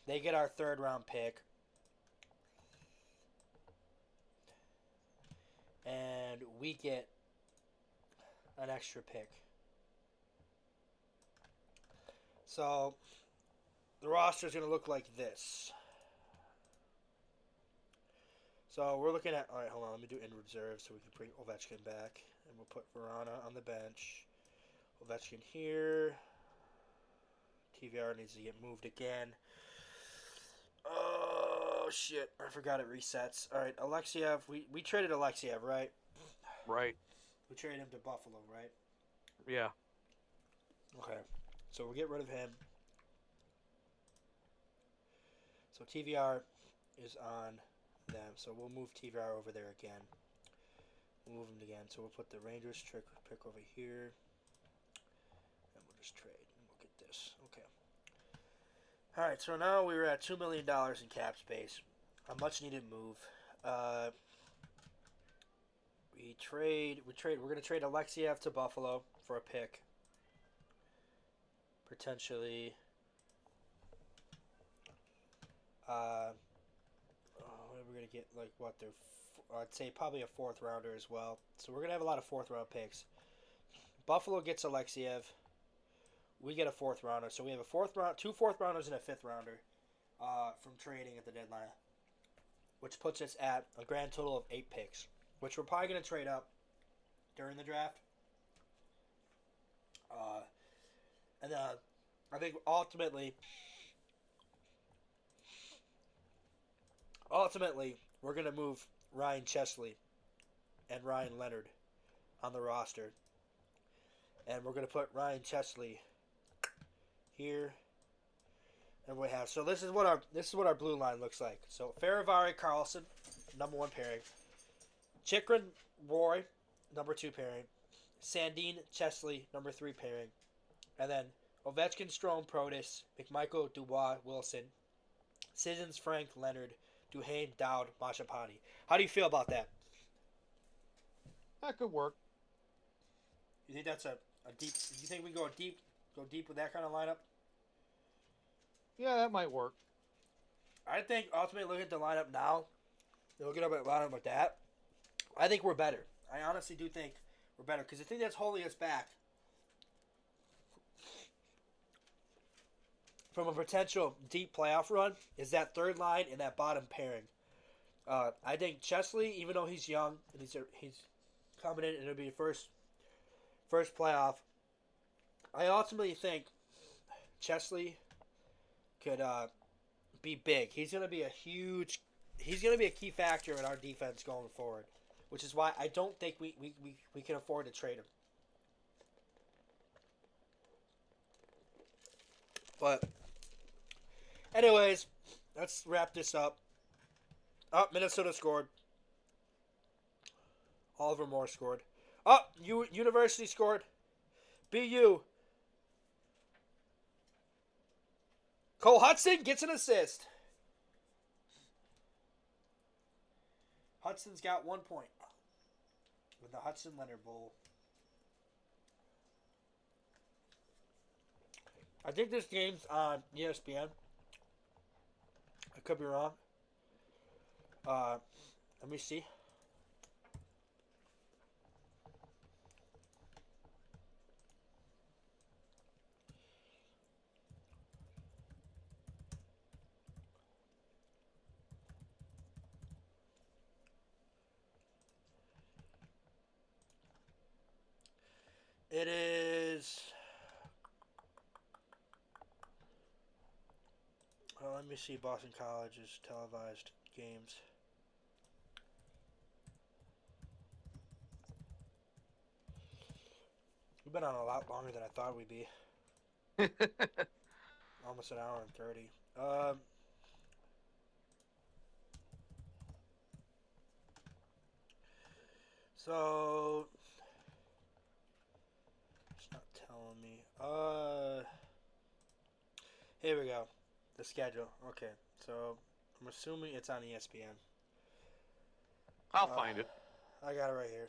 They get our 3rd round pick. And we get an extra pick. So the roster is going to look like this. So we're looking at... All right, hold on. Let me do in reserve so we can bring Ovechkin back. And we'll put Verana on the bench. Ovechkin here. TVR needs to get moved again. Oh, shit. I forgot it resets. All right, Alexiev. We traded Alexiev, right? Right. We traded him to Buffalo, right? Yeah. Okay. So we'll get rid of him. So TVR is on them. So we'll move TVR over there again. We'll move him again. So we'll put the Rangers pick over here. And we'll just trade. And we'll get this. Okay. Alright, so now we're at $2 million in cap space. A much needed move. We're going to trade Alexiev to Buffalo for a pick. Potentially. We're going to get, like, I'd say probably a 4th rounder as well. So we're going to have a lot of 4th round picks. Buffalo gets Alexiev. we get a fourth rounder. So we have a fourth round, 2 fourth rounders and a fifth rounder from trading at the deadline, which puts us at a grand total of 8 picks, which we're probably going to trade up during the draft. And I think ultimately, we're going to move Ryan Chesley and Ryan Leonard on the roster. And we're going to put Ryan Chesley here. And we have, so this is what our blue line looks like. So Faravari Carlson, number 1 pairing. Chikrin Roy, number 2 pairing. Sandine Chesley, number 3 pairing. And then Ovechkin, Strome, Protis, McMichael, Dubois, Wilson, Sissons, Frank, Leonard, Duhaime, Dowd, Machapani. How do you feel about that? That could work. You think that's a deep? You think we go deep with that kind of lineup? Yeah, that might work. I think ultimately looking at the lineup now, looking at the lineup like that, I think we're better. I honestly do think we're better because the thing that's holding us back from a potential deep playoff run is that third line and that bottom pairing. I think Chesley, even though he's young and he's coming in and it'll be the first playoff, I ultimately think Chesley could be big. He's gonna be a key factor in our defense going forward, which is why I don't think we can afford to trade him. But anyways, let's wrap this up. Minnesota scored. Oliver Moore scored. University scored. BU. Cole Hudson gets an assist. Hudson's got 1 point with the Hudson Leonard Bowl. I think this game's on ESPN. I could be wrong. Let me see. It is. Well, let me see Boston College's televised games. We've been on a lot longer than I thought we'd be. Almost an hour and 30. So it's not telling me. Here we go. The schedule. Okay, so I'm assuming it's on ESPN. I'll find it. I got it right here.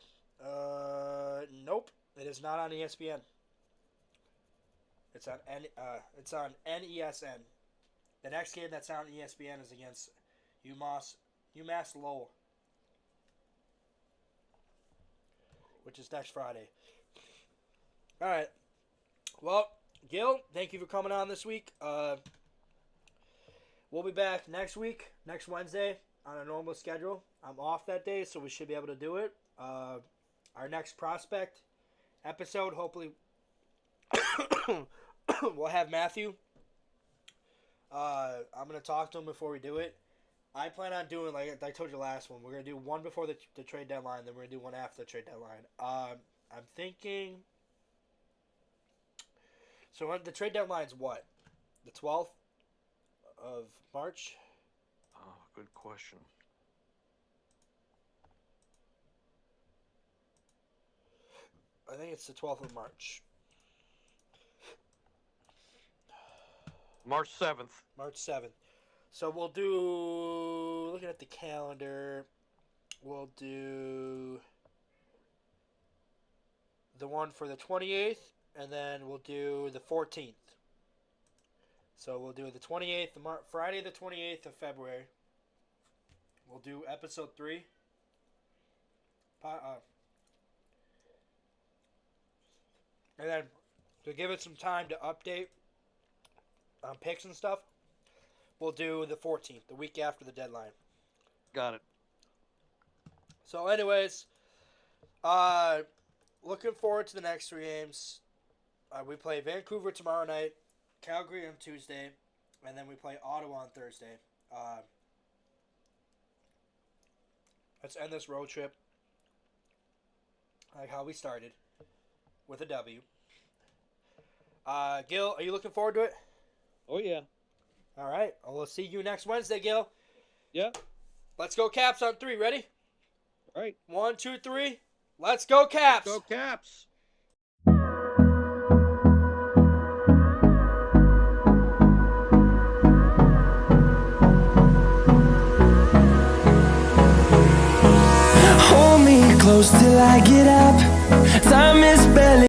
Nope, it is not on ESPN. It's on NESN. The next game that's on ESPN is against UMass Lowell, which is next Friday. All right. Well, Gil, thank you for coming on this week. We'll be back next week, next Wednesday, on a normal schedule. I'm off that day, so we should be able to do it. Our next prospect episode, hopefully, we'll have Matthew. I'm going to talk to him before we do it. I plan on doing, like I told you last one, we're going to do one before the trade deadline, then we're going to do one after the trade deadline. I'm thinking... So the trade deadline's what? The 12th of March? Oh, good question. I think it's the 12th of March. March 7th. March 7th. So we'll do, looking at the calendar, we'll do the one for the 28th, and then we'll do the 14th. So we'll do the 28th, Friday the 28th of February. We'll do episode 3. And then to give it some time to update picks and stuff, we'll do the 14th, the week after the deadline. Got it. So, anyways, looking forward to the next 3 games. We play Vancouver tomorrow night, Calgary on Tuesday, and then we play Ottawa on Thursday. Let's end this road trip like how we started, with a W. Gil, are you looking forward to it? Oh, yeah. All right. Well, we'll see you next Wednesday, Gil. Yeah. Let's go Caps on 3. Ready? All right. 1, 2, 3. Let's go Caps. Go Caps. Hold me close till I get up. Time is